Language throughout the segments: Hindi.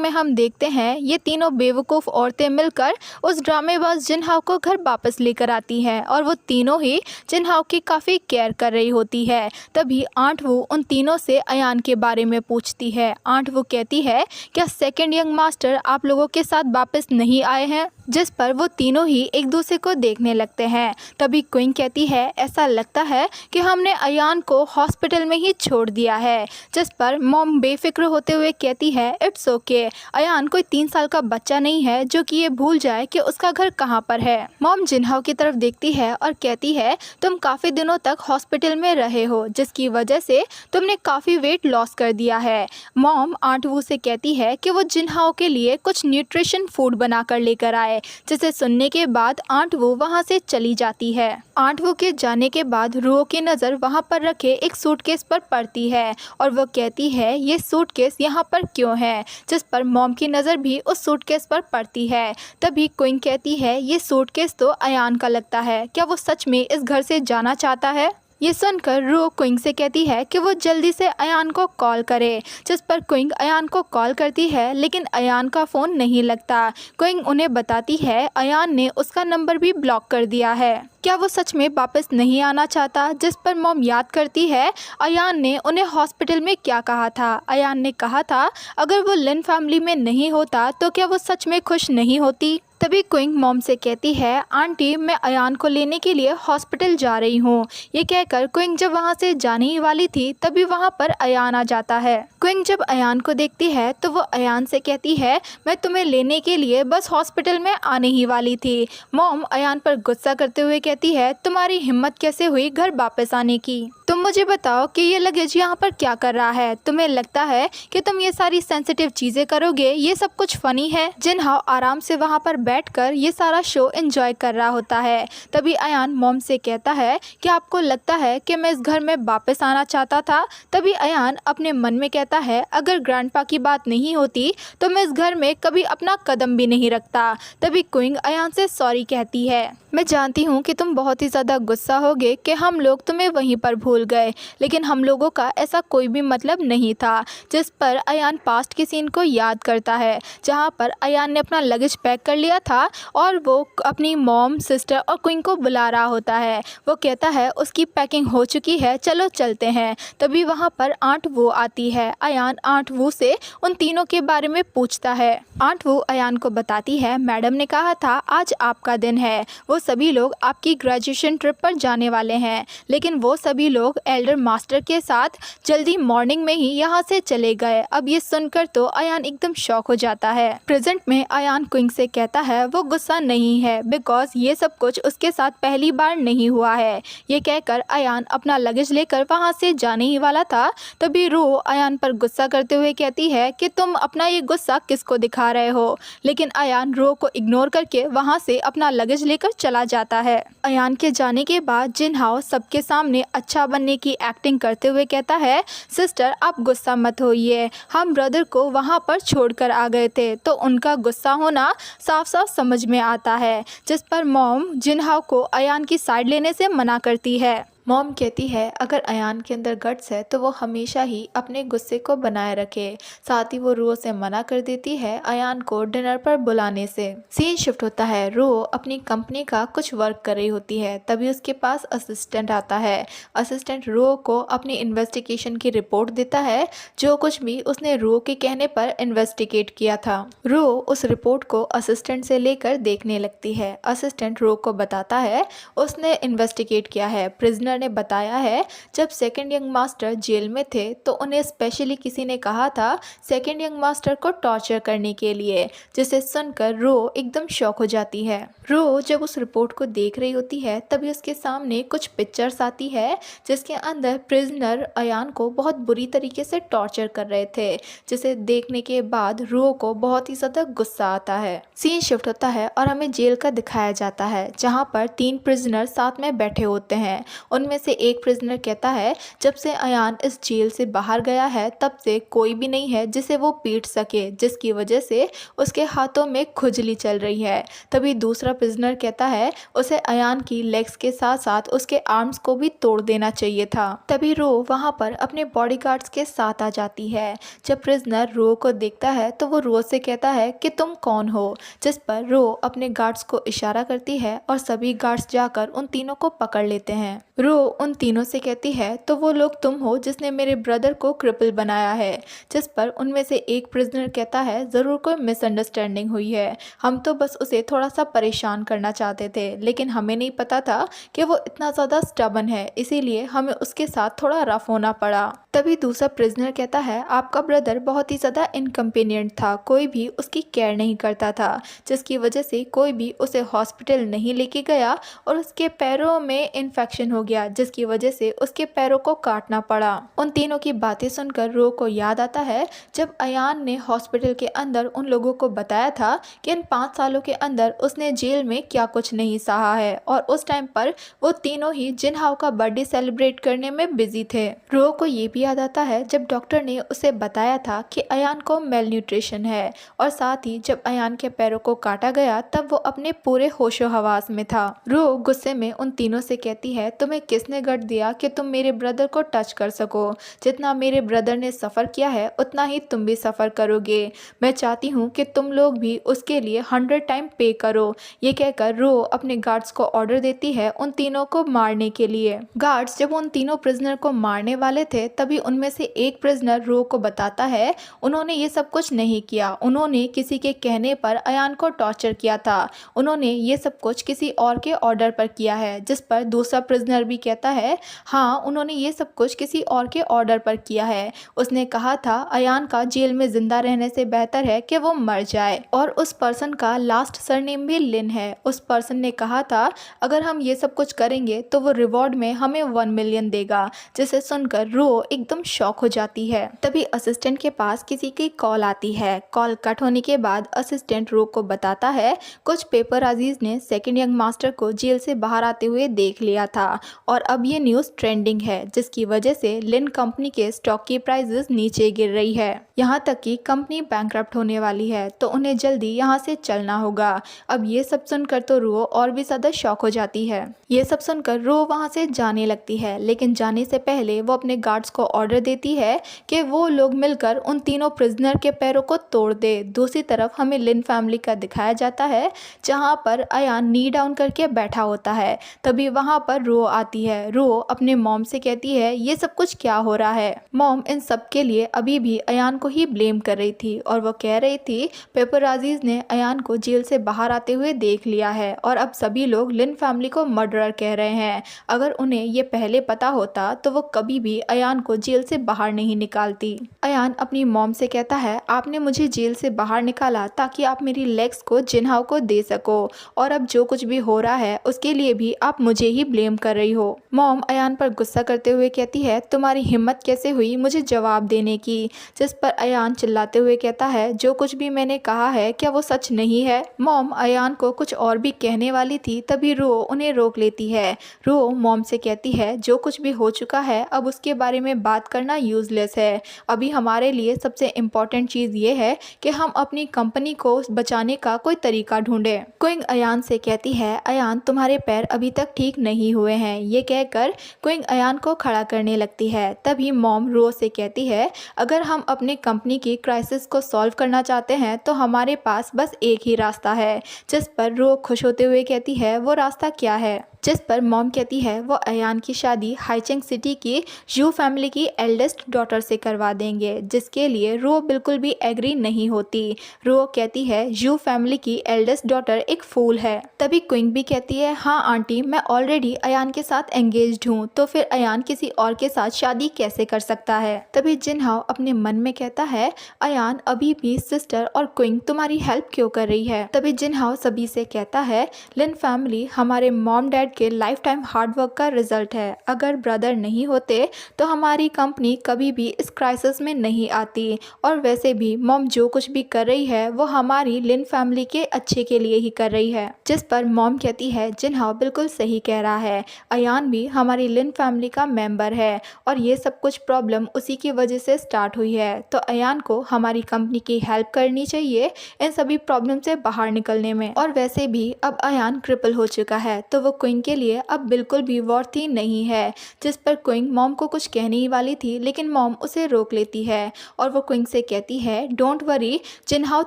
में हम देखते हैं ये तीनों बेवकूफ़ औरतें मिलकर उस ड्रामेबाज जिनहाओ को घर वापस लेकर आती हैं और वो तीनों ही जिनहाओ की काफ़ी केयर कर रही होती है। तभी आंट वू उन तीनों से अयान के बारे में पूछती है। आंट वू कहती है, क्या सेकंड यंग मास्टर आप लोगों के साथ वापस नहीं आए हैं? जिस पर वो तीनों ही एक दूसरे को देखने लगते हैं। तभी क्विंग कहती है, ऐसा लगता है कि हमने अयान को हॉस्पिटल में ही छोड़ दिया है। जिस पर मॉम बेफिक्र होते हुए कहती है, इट्स ओके, अयान कोई 3 साल का बच्चा नहीं है जो कि ये भूल जाए कि उसका घर कहाँ पर है। मॉम जिनहाओ की तरफ देखती है और कहती है, तुम काफ़ी दिनों तक हॉस्पिटल में रहे हो जिसकी वजह से तुमने काफ़ी वेट लॉस कर दिया है। मॉम आंट वू से कहती है कि वो जिनहाओ के लिए कुछ न्यूट्रिशन फूड बनाकर लेकर आए, जिसे सुनने के बाद आंट वू वहाँ से चली जाती है। आंट वू के जाने के बाद रुओ की नज़र वहाँ पर रखे एक सूटकेस पर पड़ती है और वो कहती है, ये सूटकेस यहाँ पर क्यों है? जिस पर मॉम की नज़र भी उस सूटकेस पर पड़ती है। तभी क्विंग कहती है, ये सूटकेस तो अयान का लगता है, क्या वो सच में इस घर से जाना चाहता है? ये सुनकर रो क्विंग से कहती है कि वो जल्दी से अयान को कॉल करे। जिस पर क्विंग अयान को कॉल करती है लेकिन अयान का फ़ोन नहीं लगता। क्विंग उन्हें बताती है अयान ने उसका नंबर भी ब्लॉक कर दिया है। क्या वो सच में वापस नहीं आना चाहता? जिस पर मॉम याद करती है अयान ने उन्हें हॉस्पिटल में क्या कहा था। अयान ने कहा था अगर वो लिन फैमिली में नहीं होता तो क्या वो सच में खुश नहीं होती। तभी क्विंग मॉम से कहती है, आंटी मैं अयान को लेने के लिए हॉस्पिटल जा रही हूँ। ये कहकर क्विंग जब वहाँ से जाने ही वाली थी तभी वहाँ पर अयान आ जाता है। क्विंग जब अयान को देखती है तो वो अयान से कहती है, मैं तुम्हें लेने के लिए बस हॉस्पिटल में आने ही वाली थी। मॉम अयान पर गुस्सा करते हुए कहती है, तुम्हारी हिम्मत कैसे हुई घर वापस आने की? तुम मुझे बताओ कि ये लगेज यहाँ पर क्या कर रहा है? तुम्हें लगता है कि तुम ये सारी सेंसिटिव चीज़ें करोगे? ये सब कुछ फ़नी है? जिनहाओ आराम से वहाँ पर बैठकर ये सारा शो एंजॉय कर रहा होता है। तभी अयान मॉम से कहता है कि आपको लगता है कि मैं इस घर में वापस आना चाहता था? तभी अयान अपने मन में कहता है, अगर ग्रैंडपा की बात नहीं होती तो मैं इस घर में कभी अपना कदम भी नहीं रखता। तभी क्विंग अयान से सॉरी कहती है, मैं जानती हूँ कि तुम बहुत ही ज़्यादा गुस्सा होगे कि हम लोग तुम्हें वहीं पर भूल गए, लेकिन हम लोगों का ऐसा कोई भी मतलब नहीं था। जिस पर अयान पास्ट के सीन को याद करता है जहाँ पर अयान ने अपना लगेज पैक कर लिया था और वो अपनी मॉम, सिस्टर और क्विंग को बुला रहा होता है। वो कहता है उसकी पैकिंग हो चुकी है, चलो चलते हैं। तभी वहाँ पर आंट वू आती है। अयान आंट वू से उन तीनों के बारे में पूछता है। आंट वू अयान को बताती है, मैडम ने कहा था आज आपका दिन है। वो सभी लोग आपकी ग्रेजुएशन ट्रिप पर जाने वाले हैं, लेकिन वो सभी लोग एल्डर मास्टर के साथ जल्दी मॉर्निंग में ही यहाँ से चले गए। अब ये सुनकर तो अयान एकदम शॉक हो जाता है। प्रेजेंट में अयान क्विंग से कहता है वो गुस्सा नहीं है बिकॉज ये सब कुछ उसके साथ पहली बार नहीं हुआ है। ये कहकर अयान अपना लगेज लेकर वहाँ से जाने ही वाला था। तभी रो अयान पर गुस्सा करते हुए कहती है कि तुम अपना ये गुस्सा किसको दिखा रहे हो? लेकिन अयान रो को इग्नोर करके वहाँ से अपना लगेज लेकर चला जाता है। अयान के जाने के बाद जिनहाओ सबके सामने अच्छा बनने की एक्टिंग करते हुए कहता है, सिस्टर आप गुस्सा मत होइए, हम ब्रदर को वहाँ पर छोड़कर आ गए थे। तो उनका गुस्सा होना साफ साफ समझ में आता है। जिस पर मॉम जिनहाओ को अयान की साइड लेने से मना करती है। मॉम कहती है अगर अयान के अंदर गट्स है तो वो हमेशा ही अपने गुस्से को बनाए रखे। साथ ही वो रो से मना कर देती है अयान को डिनर पर बुलाने से। सीन शिफ्ट होता है। रो अपनी कंपनी का कुछ वर्क कर रही होती है। तभी उसके पास असिस्टेंट आता है। असिस्टेंट रो को अपनी इन्वेस्टिगेशन की रिपोर्ट देता है, जो कुछ भी उसने रो के कहने पर इन्वेस्टिगेट किया था। रो उस रिपोर्ट को असिस्टेंट से लेकर देखने लगती है। असिस्टेंट रो को बताता है उसने इन्वेस्टिगेट किया है। प्रिजनर ने बताया है जब सेकंड यंग मास्टर जेल में थे तो उन्हें स्पेशली किसी ने कहा था सेकंड यंग मास्टर को टॉर्चर करने के लिए, जिसे सुनकर रो एकदम शॉक हो जाती है। रो जब उस रिपोर्ट को देख रही होती है तभी उसके सामने कुछ पिक्चर्स आती है जिसके अंदर प्रिजनर अयान को बहुत बुरी तरीके से टॉर्चर कर रहे थे, जिसे देखने के बाद रो को बहुत ही ज़्यादा गुस्सा आता है। सीन शिफ्ट होता है और हमें जेल का दिखाया जाता है जहाँ पर 3 प्रिजनर साथ में बैठे होते हैं। उनमें से एक प्रिजनर कहता है जब से अयान इस जेल से बाहर गया है तब से कोई भी नहीं है जिसे वो पीट सके, जिसकी वजह से उसके हाथों में खुजली चल रही है। तभी दूसरा प्रिजनर कहता है उसे अयान की लेग्स के साथ साथ उसके आर्म्स को भी तोड़ देना चाहिए था। तभी रो वहाँ पर अपने बॉडीगार्ड्स के साथ आ जाती है। जब प्रिजनर रो को देखता है तो वो रो से कहता है कि तुम कौन हो, जिस पर रो अपने गार्ड्स को इशारा करती है और सभी गार्ड्स जाकर उन तीनों को पकड़ लेते हैं। रो उन तीनों से कहती है तो वो लोग तुम हो जिसने मेरे ब्रदर को क्रिपल बनाया है, जिस पर उनमें से एक प्रिजनर कहता है ज़रूर कोई मिसअंडरस्टैंडिंग हुई है, हम तो बस उसे थोड़ा सा परेशान करना चाहते थे, लेकिन हमें नहीं पता था कि वो इतना ज़्यादा स्टबन है, इसीलिए हमें उसके साथ थोड़ा रफ होना पड़ा। तभी दूसरा प्रिजनर कहता है आपका ब्रदर बहुत ही ज़्यादा इनकम्पेनियंट था, कोई भी उसकी केयर नहीं करता था, जिसकी वजह से कोई भी उसे हॉस्पिटल नहीं लेके गया और उसके पैरों में इन्फेक्शन हो गया, जिसकी वजह से उसके पैरों को काटना पड़ा। उन तीनों की बातें सुनकर रो को याद आता है जब अयान ने हॉस्पिटल के अंदर उन लोगों को बताया था कि इन 5 सालों के अंदर उसने जेल में क्या कुछ नहीं सहा है, और उस टाइम पर वो तीनों ही जिनहाओ का बर्थडे सेलिब्रेट करने में बिजी थे। रो को ये भी याद आता है जब डॉक्टर ने उसे बताया था कि अयान को मेल न्यूट्रिशन है, और साथ ही जब अयान के पैरों को काटा गया तब वो अपने पूरे होशो हवास में था। रो गुस्से में उन तीनों से कहती है तुम्हें किसने गट दिया कि तुम मेरे ब्रदर को टच कर सको, जितना मेरे ब्रदर ने सफ़र किया है उतना ही तुम भी सफ़र करोगे, मैं चाहती हूँ कि तुम लोग भी उसके लिए 100 टाइम पे करो। ये कहकर रो अपने गार्ड्स को ऑर्डर देती है उन तीनों को मारने के लिए। गार्ड्स जब उन तीनों प्रिजनर को मारने वाले थे तभी उनमें से एक प्रिजनर रो को बताता है उन्होंने ये सब कुछ नहीं किया, उन्होंने किसी के कहने पर अयान को टॉर्चर किया था, उन्होंने ये सब कुछ किसी और के ऑर्डर पर किया है। जिस पर दूसरा प्रिजनर भी कहता है हाँ उन्होंने ये सब कुछ किसी और के ऑर्डर पर किया है, उसने कहा था अयान का जेल में जिंदा रहने से बेहतर है कि वो मर जाए, और उस पर्सन का लास्ट सरनेम भी लिन है। उस पर्सन ने कहा था अगर हम ये सब कुछ करेंगे तो वो रिवॉर्ड में हमें 1 मिलियन देगा, जिसे सुनकर रो एकदम शॉक हो जाती है। तभी असिस्टेंट के पास किसी की कॉल आती है। कॉल कट होने के बाद असिस्टेंट रो को बताता है कुछ पेपरराजीज ने सेकंड यंग मास्टर को जेल से बाहर आते हुए देख लिया था, और अब ये न्यूज़ ट्रेंडिंग है, जिसकी वजह से लिन कंपनी के स्टॉक की प्राइसेस नीचे गिर रही है, यहाँ तक कि कंपनी बैंकरप्ट होने वाली है, तो उन्हें जल्दी यहाँ से चलना होगा। अब ये सब सुनकर तो रो और भी ज़्यादा शॉक हो जाती है। ये सब सुनकर रो वहाँ से जाने लगती है, लेकिन जाने से पहले वो अपने गार्ड्स को ऑर्डर देती है कि वो लोग मिलकर उन तीनों प्रिजनर के पैरों को तोड़ दे। दूसरी तरफ हमें लिन फैमिली का दिखाया जाता है जहाँ पर अयान नी डाउन करके बैठा होता है। तभी वहाँ पर रो आती है। रो अपने मॉम से कहती है ये सब कुछ क्या हो रहा है। मॉम इन सब के लिए अभी भी अयान को ही ब्लेम कर रही थी, और वो कह रही थी पेपरराजीज ने अयान को जेल से बाहर आते हुए देख लिया है, और अब सभी लोग लिन फैमिली को मर्डरर कह रहे हैं। अगर उन्हें ये पहले पता होता तो वो कभी भी अयान को जेल से बाहर नहीं निकालती। अयान अपनी मॉम से कहता है आपने मुझे जेल से बाहर निकाला ताकि आप मेरी लेग्स को जिनहाओ को दे सको, और अब जो कुछ भी हो रहा है उसके लिए भी आप मुझे ही ब्लेम कर रही हो। मॉम अयान पर गुस्सा करते हुए कहती है तुम्हारी हिम्मत कैसे हुई मुझे जवाब देने की, जिस पर अयान चिल्लाते हुए कहता है जो कुछ भी मैंने कहा है क्या वो सच नहीं है। मॉम अयान को कुछ और भी कहने वाली थी, तभी रो उन्हें रोक लेती है। रो मॉम से कहती है जो कुछ भी हो चुका है अब उसके बारे में बात करना यूजलेस है, अभी हमारे लिए सबसे इम्पोर्टेंट चीज़ ये है कि हम अपनी कंपनी को बचाने का कोई तरीका ढूंढें। क्विंग अयान से कहती है अयान तुम्हारे पैर अभी तक ठीक नहीं हुए हैं। ये कहकर क्विंग अयान को खड़ा करने लगती है। तभी मॉम रो से कहती है अगर हम अपने कंपनी की क्राइसिस को सॉल्व करना चाहते हैं तो हमारे पास बस एक ही रास्ता है, जिस पर रो खुश होते हुए कहती है वो रास्ता क्या है। जिस पर मॉम कहती है वो अयान की शादी हाइचेंग सिटी की जू फैमिली की एल्डेस्ट डॉटर से करवा देंगे, जिसके लिए रो बिल्कुल भी एग्री नहीं होती। रो कहती है जू फैमिली की एल्डेस्ट डॉटर एक फूल है। तभी क्विंग भी कहती है हाँ आंटी मैं ऑलरेडी अयान के साथ एंगेज्ड हूँ, तो फिर अयान किसी और के साथ शादी कैसे कर सकता है। तभी जिनहाओ अपने मन में कहता है अयान अभी भी सिस्टर और क्विंग तुम्हारी हेल्प क्यों कर रही है। तभी जिनहाओ सभी से कहता है लिन फैमिली हमारे मॉम डैड के लाइफ टाइम हार्ड वर्क का रिजल्ट है। अगर ब्रदर नहीं होते तो हमारी कंपनी कभी भी इस क्राइसिस में नहीं आती। और वैसे भी मॉम जो कुछ भी कर रही है वो हमारी लिन फैमिली के अच्छे के लिए ही कर रही है। जिस पर मॉम कहती है जिनहाओ बिल्कुल सही कह रहा है, अयान भी हमारी लिन फैमिली का मेंबर है और ये सब कुछ प्रॉब्लम उसी की वजह से स्टार्ट हुई है। तो अयान को हमारी कंपनी की हेल्प करनी चाहिए इन सभी प्रॉब्लम से बाहर निकलने में। और वैसे भी अब अयान क्रिपल हो चुका है तो वो क्विंग के लिए अब बिल्कुल भी वर्थी नहीं है। जिस पर क्विंग मॉम को कुछ कहने ही वाली थी लेकिन मॉम उसे रोक लेती है और वो क्विंग से कहती है डोंट वरी, जिनहाओ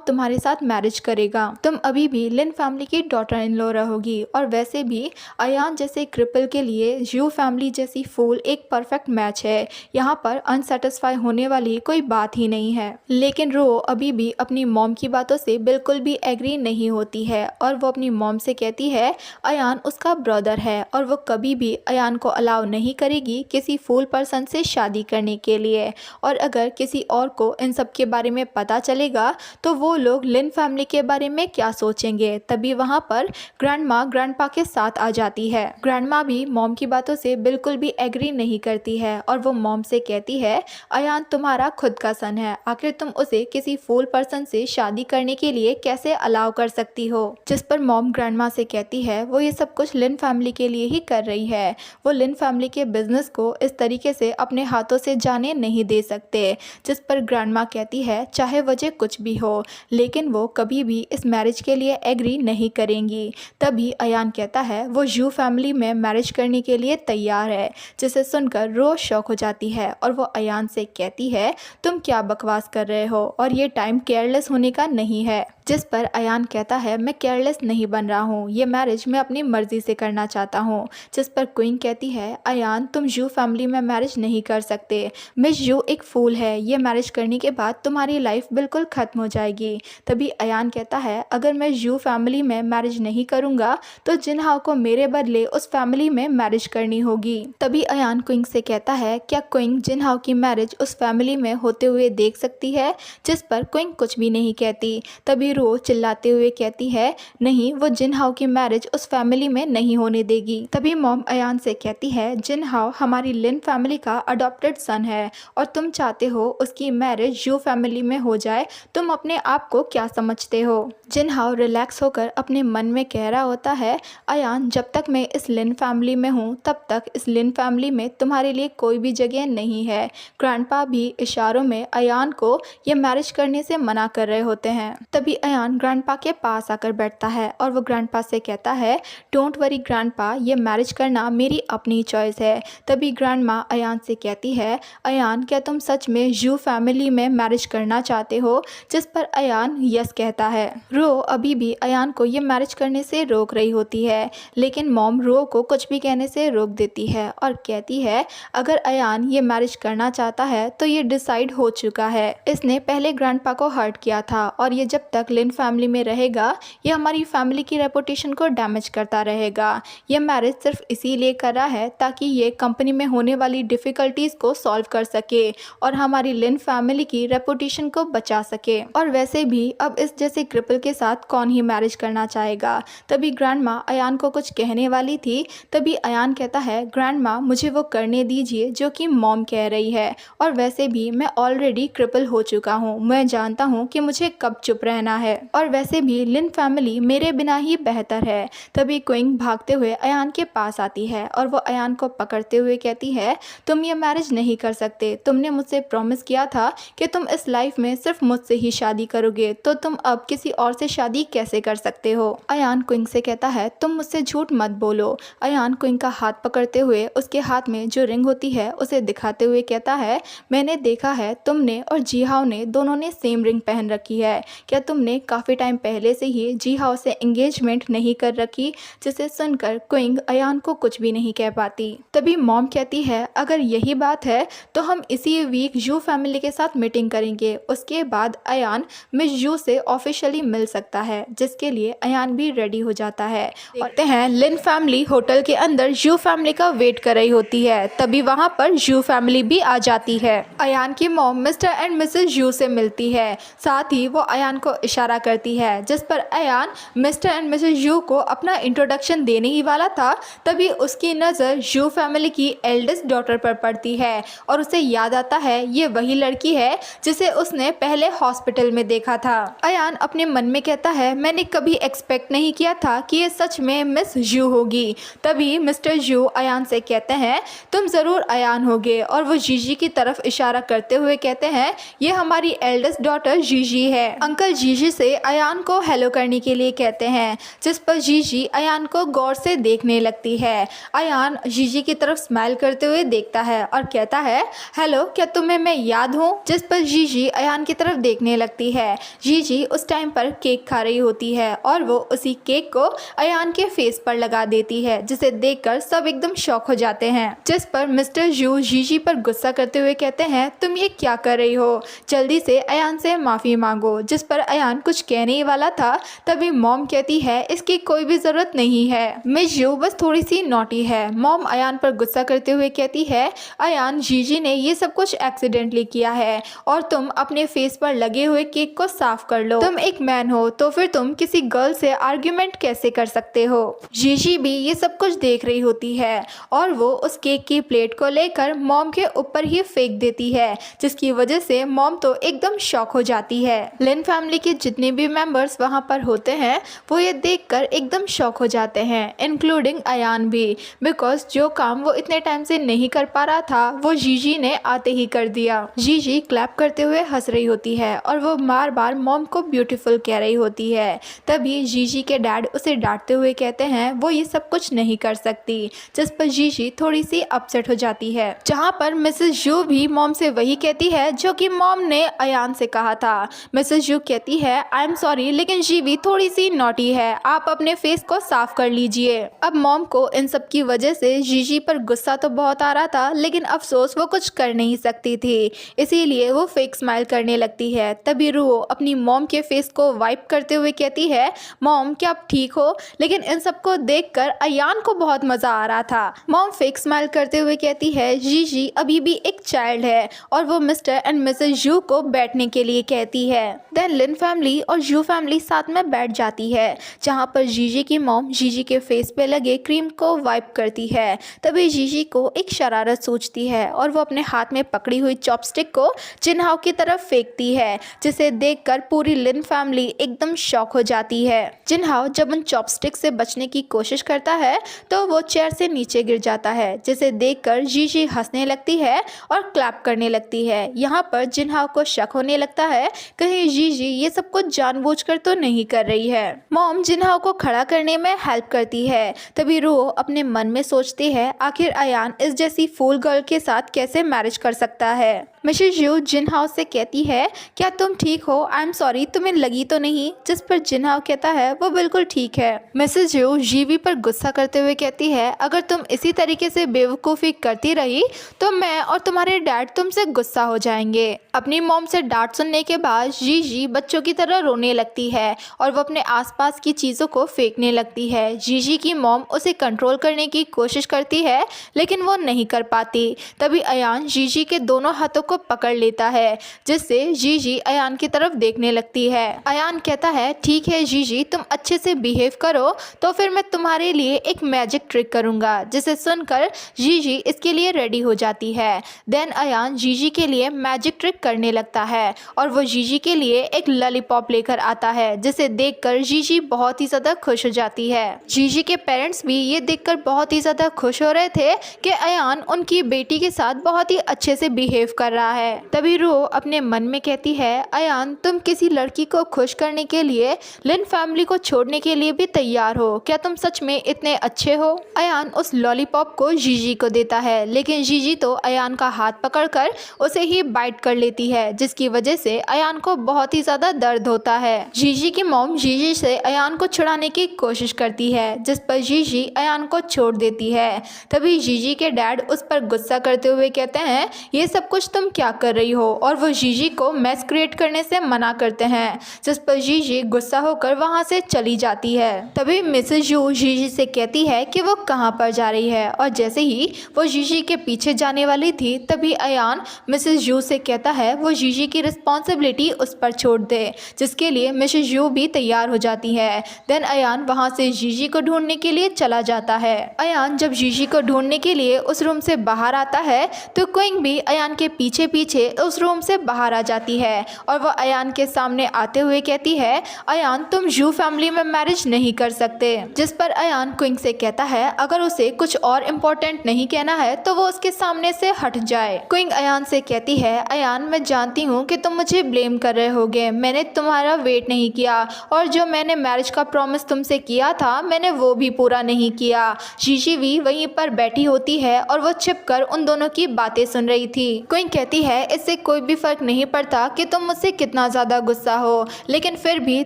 तुम्हारे साथ मैरिज करेगा, तुम अभी भी लिन फैमिली की डॉटर इन लॉ रहोगी। और वैसे भी अयान जैसे क्रिपल के लिए यू फैमिली जैसी फूल एक परफेक्ट मैच है। यहाँ पर अनसेटिस्फाई होने वाली कोई बात ही नहीं है। लेकिन रो अभी भी अपनी मॉम की बातों से बिल्कुल भी एग्री नहीं होती है और वो अपनी मॉम से कहती है अयान उसका ब्रदर है और वो कभी भी अयान को अलाउ नहीं करेगी किसी फूल पर्सन से शादी करने के लिए। और अगर किसी और को इन सब के बारे में पता चलेगा तो वो लोग लिन फैमिली के बारे में क्या सोचेंगे। तभी वहाँ पर ग्रैंडमा ग्रैंडपा के साथ आ जाती है। ग्रैंडमा भी मॉम की बातों से बिल्कुल भी एग्री नहीं करती है और वो मॉम से कहती है अयान तुम्हारा खुद का सन है, आखिर तुम उसे किसी फूल पर्सन से शादी करने के लिए कैसे अलाउ कर सकती हो। जिस पर मॉम ग्रैंडमा से कहती है वो ये सब कुछ लिन फैमिली के लिए ही कर रही है, वो लिन फैमिली के बिजनेस को इस तरीके से अपने हाथों से जाने नहीं दे सकते। जिस पर ग्रैंडमा कहती है चाहे वजह कुछ भी हो लेकिन वो कभी भी इस मैरिज के लिए एग्री नहीं करेंगी। तभी अयान कहता है वो यू फैमिली में मैरिज करने के लिए तैयार है। जिसे सुनकर रोज शॉक हो जाती है और वो अयान से कहती है तुम क्या बकवास कर रहे हो और ये टाइम केयरलेस होने का नहीं है। जिस पर अयान कहता है मैं केयरलेस नहीं बन रहा हूँ, ये मैरिज मैं अपनी मर्जी से करना चाहता हूँ। जिस पर क्वीन कहती है अयान तुम यू फैमिली में मैरिज नहीं कर सकते, मिस यू एक फूल है, ये मैरिज करने के बाद तुम्हारी लाइफ बिल्कुल ख़त्म हो जाएगी। तभी अयान कहता है अगर मैं यू फैमिली में मैरिज नहीं करूँगा तो जिनहाओ को मेरे बदले उस फैमिली में मैरिज करनी होगी। तभी अयान क्विंग से कहता है क्या क्विंग जिनहाओ की मैरिज उस फैमिली में होते हुए देख सकती है। जिस पर क्विंग कुछ भी नहीं कहती। तभी रो चिल्लाते हुए कहती है नहीं, वो जिनहाओ की मैरिज उस फैमिली में नहीं होने देगी। तभी मॉम अयान से कहती है जिनहाओ हमारी लिन फैमिली का अडॉप्टेड सन है और तुम चाहते हो उसकी मैरिज यू फैमिली में हो जाए, तुम अपने आप को क्या समझते हो। जिनहाओ रिलैक्स होकर अपने मन में कह रहा होता है अयान जब तक मैं इस लिन फैमिली में हूँ तब तक इस लिन फैमिली में तुम्हारे लिए कोई भी जगह नहीं है। ग्रैंडपा भी इशारों में अयान को ये मैरिज करने से मना कर रहे होते हैं। तभी अयान ग्रैंडपा के पास आकर बैठता है और वो ग्रैंडपा से कहता है डोंट वरी ग्रैंडपा, ये मैरिज करना मेरी अपनी चॉइस है। तभी ग्रैंडमा अयान से कहती है अयान क्या तुम सच में यू फैमिली में मैरिज करना चाहते हो। जिस पर अयान यस कहता है। रो अभी भी अयान को ये मैरिज करने से रोक रही होती है लेकिन मॉम रो को कुछ भी कहने से रोक देती है और कहती है अगर अयान ये मैरिज करना चाहता है तो ये डिसाइड हो चुका है। इसने पहले ग्रैंडपा को हर्ट किया था और ये जब तक लिन फैमिली में रहेगा ये हमारी फैमिली की रेपुटेशन को डैमेज करता रहेगा। ये मैरिज सिर्फ इसीलिए कर रहा है ताकि ये कंपनी में होने वाली डिफ़िकल्टीज़ को सॉल्व कर सके और हमारी लिन फैमिली की रेपुटेशन को बचा सके। और वैसे भी अब इस जैसे क्रिपल के साथ कौन ही मैरिज करना चाहेगा। तभी ग्रैंडमा अयान को कुछ कहने वाली थी। तभी अयान कहता है ग्रैंडमा मुझे वो करने दीजिए जो कि मॉम कह रही है और वैसे भी मैं ऑलरेडी क्रिपल हो चुका हूँ, मैं जानता हूँ कि मुझे कब चुप रहना है और वैसे भी लिन फैमिली मेरे बिना ही बेहतर है। तभी क्विंग भागते हुए अयान के पास आती है और वो अयान को पकड़ते हुए कहती है तुम ये मैरिज नहीं कर सकते, तुमने मुझसे प्रॉमिस किया था कि तुम इस लाइफ में सिर्फ मुझसे ही शादी करोगे, तो तुम अब किसी और से शादी कैसे कर सकते हो। अयान क्विंग से कहता है तुम मुझसे झूठ मत बोलो। अयान क्विंग का हाथ पकड़ते हुए उसके हाथ में जो रिंग होती है उसे दिखाते हुए कहता है मैंने देखा है तुमने और जीहाओ ने दोनों ने सेम रिंग पहन रखी है, क्या तुमने काफ़ी टाइम पहले से ही जीहाओ से एंगेजमेंट नहीं कर रखी। जिसे सुनकर क्विंग अयान को कुछ भी नहीं कह पाती। तभी मॉम कहती है अगर यही बात है तो हम इसी वीक यू फैमिली के साथ मीटिंग करेंगे, उसके बाद अयान मिस यू से ऑफिशियली मिल सकता है। जिसके लिए अयान भी रेडी हो जाता है। देखते हैं लिन फैमिली होटल के अंदर यू फैमिली का वेट कर रही होती है। तभी वहाँ पर यू फैमिली भी आ जाती है। अयान की mom Mr and Mrs you से मिलती है, साथ ही वो अयान को इशारा करती है, जिस पर Ayaan Mr and Mrs Yu को अपना इंट्रोडक्शन देने ही वाला था। तभी उसकी नज़र यू फैमिली की एल्डेस्ट डॉटर पर पड़ती है और उसे याद आता है ये वही लड़की है जिसे उसने पहले हॉस्पिटल में देखा था। अयान अपने मन में कहता है मैंने कभी एक्सपेक्ट नहीं किया था कि ये सच में मिस यू होगी। तभी मिस्टर यू अयान से कहते हैं तुम ज़रूर अयान होगे, और वो जीजी की तरफ इशारा करते हुए कहते हैं ये हमारी एल्डेस्ट डॉटर जीजी है। अंकल जीजी से अयान को हेलो करने के लिए कहते हैं, जिस पर जीजी अयान को गौर से देखने लगती है। अयान जीजी की तरफ स्माइल करते हुए देखता है और कहता है हेलो, क्या तुम्हें मैं याद हूँ? जिस पर जीजी अयान की तरफ देखने लगती है। जीजी उस टाइम पर केक खा रही होती है और वो उसी केक को अयान के फेस पर लगा देती है, जिसे देखकर सब एकदम शॉक हो जाते हैं। जिस पर मिस्टर यू जीजी पर गुस्सा करते हुए कहते हैं तुम ये क्या कर रही हो, जल्दी से अयान से माफ़ी मांगो। जिस पर अयान कुछ कहने ही वाला था, तभी मॉम कहती है इसकी कोई भी ज़रूरत नहीं है, मिस यू बस थोड़ी सी नॉटी है। मॉम अयान पर गुस्सा करते हुए कहती है अयान, जीजी ने ये सब कुछ एक्सीडेंटली किया है और तुम अपने फेस पर लगे हुए केक को साफ कर लो। तुम एक मैन हो तो फिर तुम किसी गर्ल से आर्ग्यूमेंट कैसे कर सकते हो? जीजी भी ये सब कुछ देख रही होती है और वो उस केक की प्लेट को लेकर मॉम के ऊपर ही फेंक देती है, जिसकी वजह से मॉम तो एकदम शॉक हो जाती है। लिन फैमिली के जितने भी मेंबर्स वहाँ पर होते हैं वो ये देखकर एकदम शॉक हो जाते हैं, इंक्लूडिंग अयान भी, बिकॉज जो काम वो इतने टाइम से नहीं कर पा रहा था वो जीजी ने आते ही कर दिया। जीजी क्लैप करते हुए हंस रही होती है और वो बार बार मॉम को ब्यूटीफुल कह रही होती है। तभी जीजी के डैड उसे डांटते हुए कहते हैं वो ये सब कुछ नहीं कर सकती, जिस पर जीजी थोड़ी सी अपसेट हो जाती है। जहाँ पर मिसेस यू भी मॉम से वही कहती है जो कि मॉम ने अयान से कहा था। मिसेस यू कहती है आई एम सॉरी, लेकिन जीवी थोड़ी सी नॉटी है, आप अपने फेस को साफ कर लीजिए। अब मॉम को इन सब की वजह से जीजी पर गुस्सा तो बहुत आ रहा था, लेकिन अफसोस वो कुछ कर नहीं सकती थी, इसीलिए वो फेक स्माइल करने लगती है। तभी रूहो अपनी मॉम के फेस को वाइप करते हुए कहती है मॉम क्या आप ठीक हो? लेकिन इन सबको देखकर अयान को बहुत मज़ा आ रहा था। मॉम फेक स्माइल करते हुए कहती है जीजी अभी भी एक चाइल्ड है, और वो मिस्टर एंड मिसेस यू को बैठने के लिए कहती है। देन लिन फैमिली और यू फैमिली साथ में बैठ जाती है, जहाँ पर जीजी की मॉम जीजी के फेस पे लगे क्रीम को वाइप करती है। तभी जीजी को एक शरारत सूझती है और वो अपने हाथ में पकड़ी हुई चॉपस्टिक को जिनहाओ की तरफ फेंकती है, जिसे देखकर पूरी लिन फैमिली एकदम शॉक हो जाती है। जिनहाओ जब उन चॉपस्टिक से बचने की कोशिश करता है तो वो चेयर से नीचे गिर जाता है, जिसे देखकर जीजी हंसने लगती है और क्लैप करने लगती है। यहाँ पर जिनहाओ को शक होने लगता है कहीं जीजी ये सब कुछ जानबूझकर तो नहीं कर रही है। मॉम जिनहाओ को खड़ा करने में हेल्प करती है। तभी रूहो अपने मन में सोचती है आखिर अयान इस जैसी फूल गर्ल के साथ कैसे मैरिज कर सकता है। मिसेस यू जिनहाओ से कहती है क्या तुम ठीक हो? आई एम सॉरी, तुम्हें लगी तो नहीं? जिस पर जिनहाओ कहता है वो बिल्कुल ठीक है। मिसेस यू जीवी पर गुस्सा करते हुए कहती है अगर तुम इसी तरीके से बेवकूफ़ी करती रही तो मैं और तुम्हारे डैड तुमसे गुस्सा हो जाएंगे। अपनी मॉम से डांट सुनने के बाद जीजी बच्चों की तरह रोने लगती है और वो अपने आसपास की चीज़ों को फेंकने लगती है। जीजी की मॉम उसे कंट्रोल करने की कोशिश करती है लेकिन वो नहीं कर पाती। तभी अयान जीजी के दोनों हाथों को पकड़ लेता है, जिससे जीजी अयान की तरफ देखने लगती है। अयान कहता है ठीक है जीजी, तुम अच्छे से बिहेव करो तो फिर मैं तुम्हारे लिए एक मैजिक ट्रिक करूंगा। जिसे सुनकर जीजी इसके लिए रेडी हो जाती है। देन अयान जीजी के लिए मैजिक ट्रिक करने लगता है और वो जीजी के लिए एक लॉलीपॉप लेकर आता है, जिसे देखकर जीजी बहुत ही ज़्यादा खुश हो जाती है। जीजी के पेरेंट्स भी ये देखकर बहुत ही ज़्यादा खुश हो रहे थे कि अयान उनकी बेटी के साथ बहुत ही अच्छे से बिहेव कर रहा है। तभी रूहो अपने मन में कहती है अयान तुम किसी लड़की को खुश करने के लिए लिन फैमिली को छोड़ने के लिए भी तैयार हो? क्या तुम सच में इतने अच्छे हो? अयान उस लॉलीपॉप को जीजी को देता है, लेकिन जीजी तो अयान का हाथ पकड़कर उसे ही बाइट कर लेती है, जिसकी वजह से अयान को बहुत ही ज़्यादा दर्द होता है। जीजी की मॉम जीजी से अयान को छुड़ाने की कोशिश करती है, जिस पर जीजी अयान को छोड़ देती है। तभी जीजी के डैड उस पर गुस्सा करते हुए कहते हैं ये सब कुछ तुम क्या कर रही हो, और वो जीजी को मैस क्रिएट करने से मना करते हैं, जिस पर जीजी गुस्सा होकर वहां से चली जाती है। तभी मिसेस यू जीजी से कहती है कि वो कहां पर जा रही है, और जैसे ही वो जीजी के पीछे जाने वाली थी तभी अयान मिसेस यू से कहता है वो जीजी की रिस्पॉन्सिबिलिटी उस पर छोड़ दे। जिसके लिए मिसेस यू भी तैयार हो जाती है। देन अयान वहाँ से जीजी को ढूंढने के लिए चला जाता है। अयान जब जीजी को ढूंढने के लिए उस रूम से बाहर आता है तो क्विंग भी अयान के पीछे पीछे उस रूम से बाहर आ जाती है और वह अयान के सामने आते हुए कहती है, अयान तुम यू फैमिली में मैरिज नहीं कर सकते। जिस पर अयान क्विंग से कहता है अगर उसे कुछ और इम्पोर्टेंट नहीं कहना है तो वो उसके सामने से हट जाए। क्विंग अयान से कहती है, अयान मैं जानती हूँ कि तुम मुझे ब्लेम कर रहे होगे, मैंने तुम्हारा वेट नहीं किया और जो मैंने मैरिज का प्रॉमिस तुमसे किया था मैंने वो भी पूरा नहीं किया। जीजी भी वहीं पर बैठी होती है और वो छिपकर उन दोनों की बातें सुन रही थी। क्विंग कहती है इससे कोई भी फर्क नहीं पड़ता कि तुम मुझसे कितना ज्यादा गुस्सा हो, लेकिन फिर भी